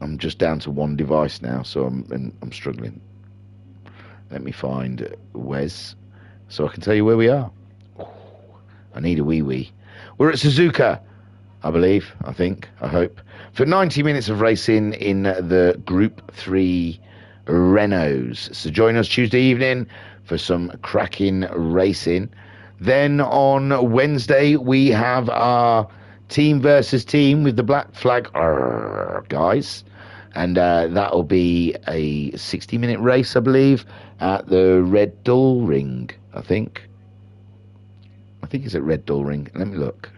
S1: I'm just down to one device now, so I'm struggling. Let me find Wes, so I can tell you where we are. I need a wee. We're at Suzuka, I believe, I hope, for 90 minutes of racing in the Group 3 Renaults. So join us Tuesday evening for some cracking racing. Then on Wednesday, we have our team versus team with the black flag guys. And that'll be a 60-minute race, I believe, at the Red Bull Ring, I think it's at Red Bull Ring. Let me look.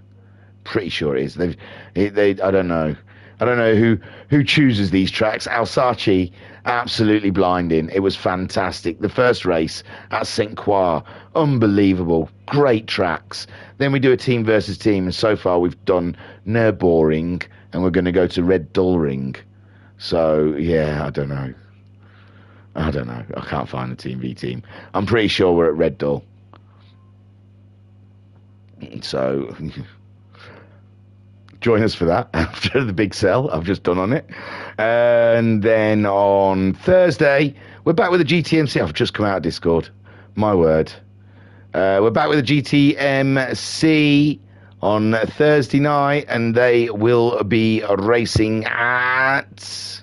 S1: Pretty sure it is. I don't know. I don't know who chooses these tracks. Alsace, absolutely blinding. It was fantastic. The first race at St. Croix, unbelievable. Great tracks. Then we do a team versus team, and so far we've done Nürburgring, and we're going to go to Red Bull Ring. So, yeah, I don't know. I can't find the Team V team. I'm pretty sure we're at Red Bull. So, join us for that after the big sell I've just done on it. And then on Thursday, we're back with the GTMC. I've just come out of Discord. My word. We're back with the GTMC on Thursday night, and they will be racing at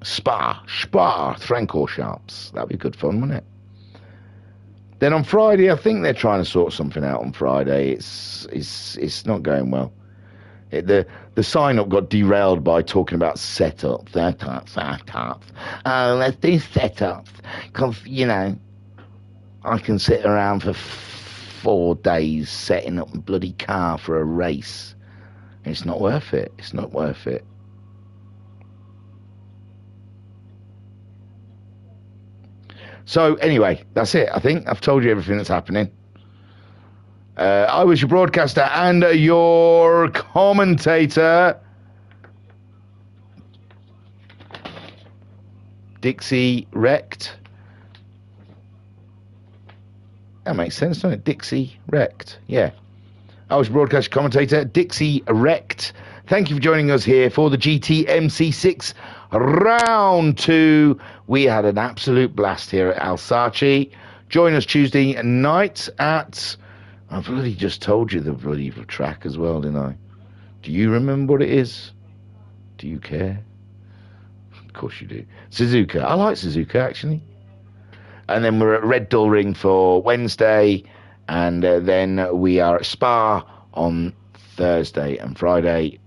S1: Spa, Francorchamps. That'd be good fun, wouldn't it? Then on Friday, I think they're trying to sort something out on Friday. It's not going well. The sign up got derailed by talking about setups. Oh, let's do setups. Because, you know, I can sit around for 4 days setting up a bloody car for a race. It's not worth it. It's not worth it. So, anyway, that's it. I think I've told you everything that's happening. I was your broadcaster and your commentator, Dixie Wrecked. That makes sense, doesn't it? Dixie Wrecked. Yeah. I was broadcaster commentator, Dixie Wrecked. Thank you for joining us here for the GTMC6 round 2. We had an absolute blast here at Alsace. Join us Tuesday night at... I bloody just told you the bloody track as well, didn't I? Do you remember what it is? Do you care? Of course you do. Suzuka. I like Suzuka, actually. And then we're at Red Bull Ring for Wednesday. And then we are at Spa on Thursday and Friday.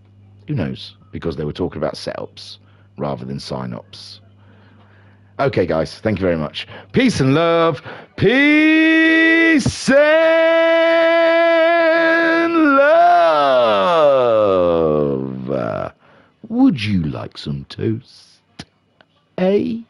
S1: Who knows? Because they were talking about setups rather than sign-ups. Okay, guys. Thank you very much. Peace and love. Peace and love. Would you like some toast? Eh?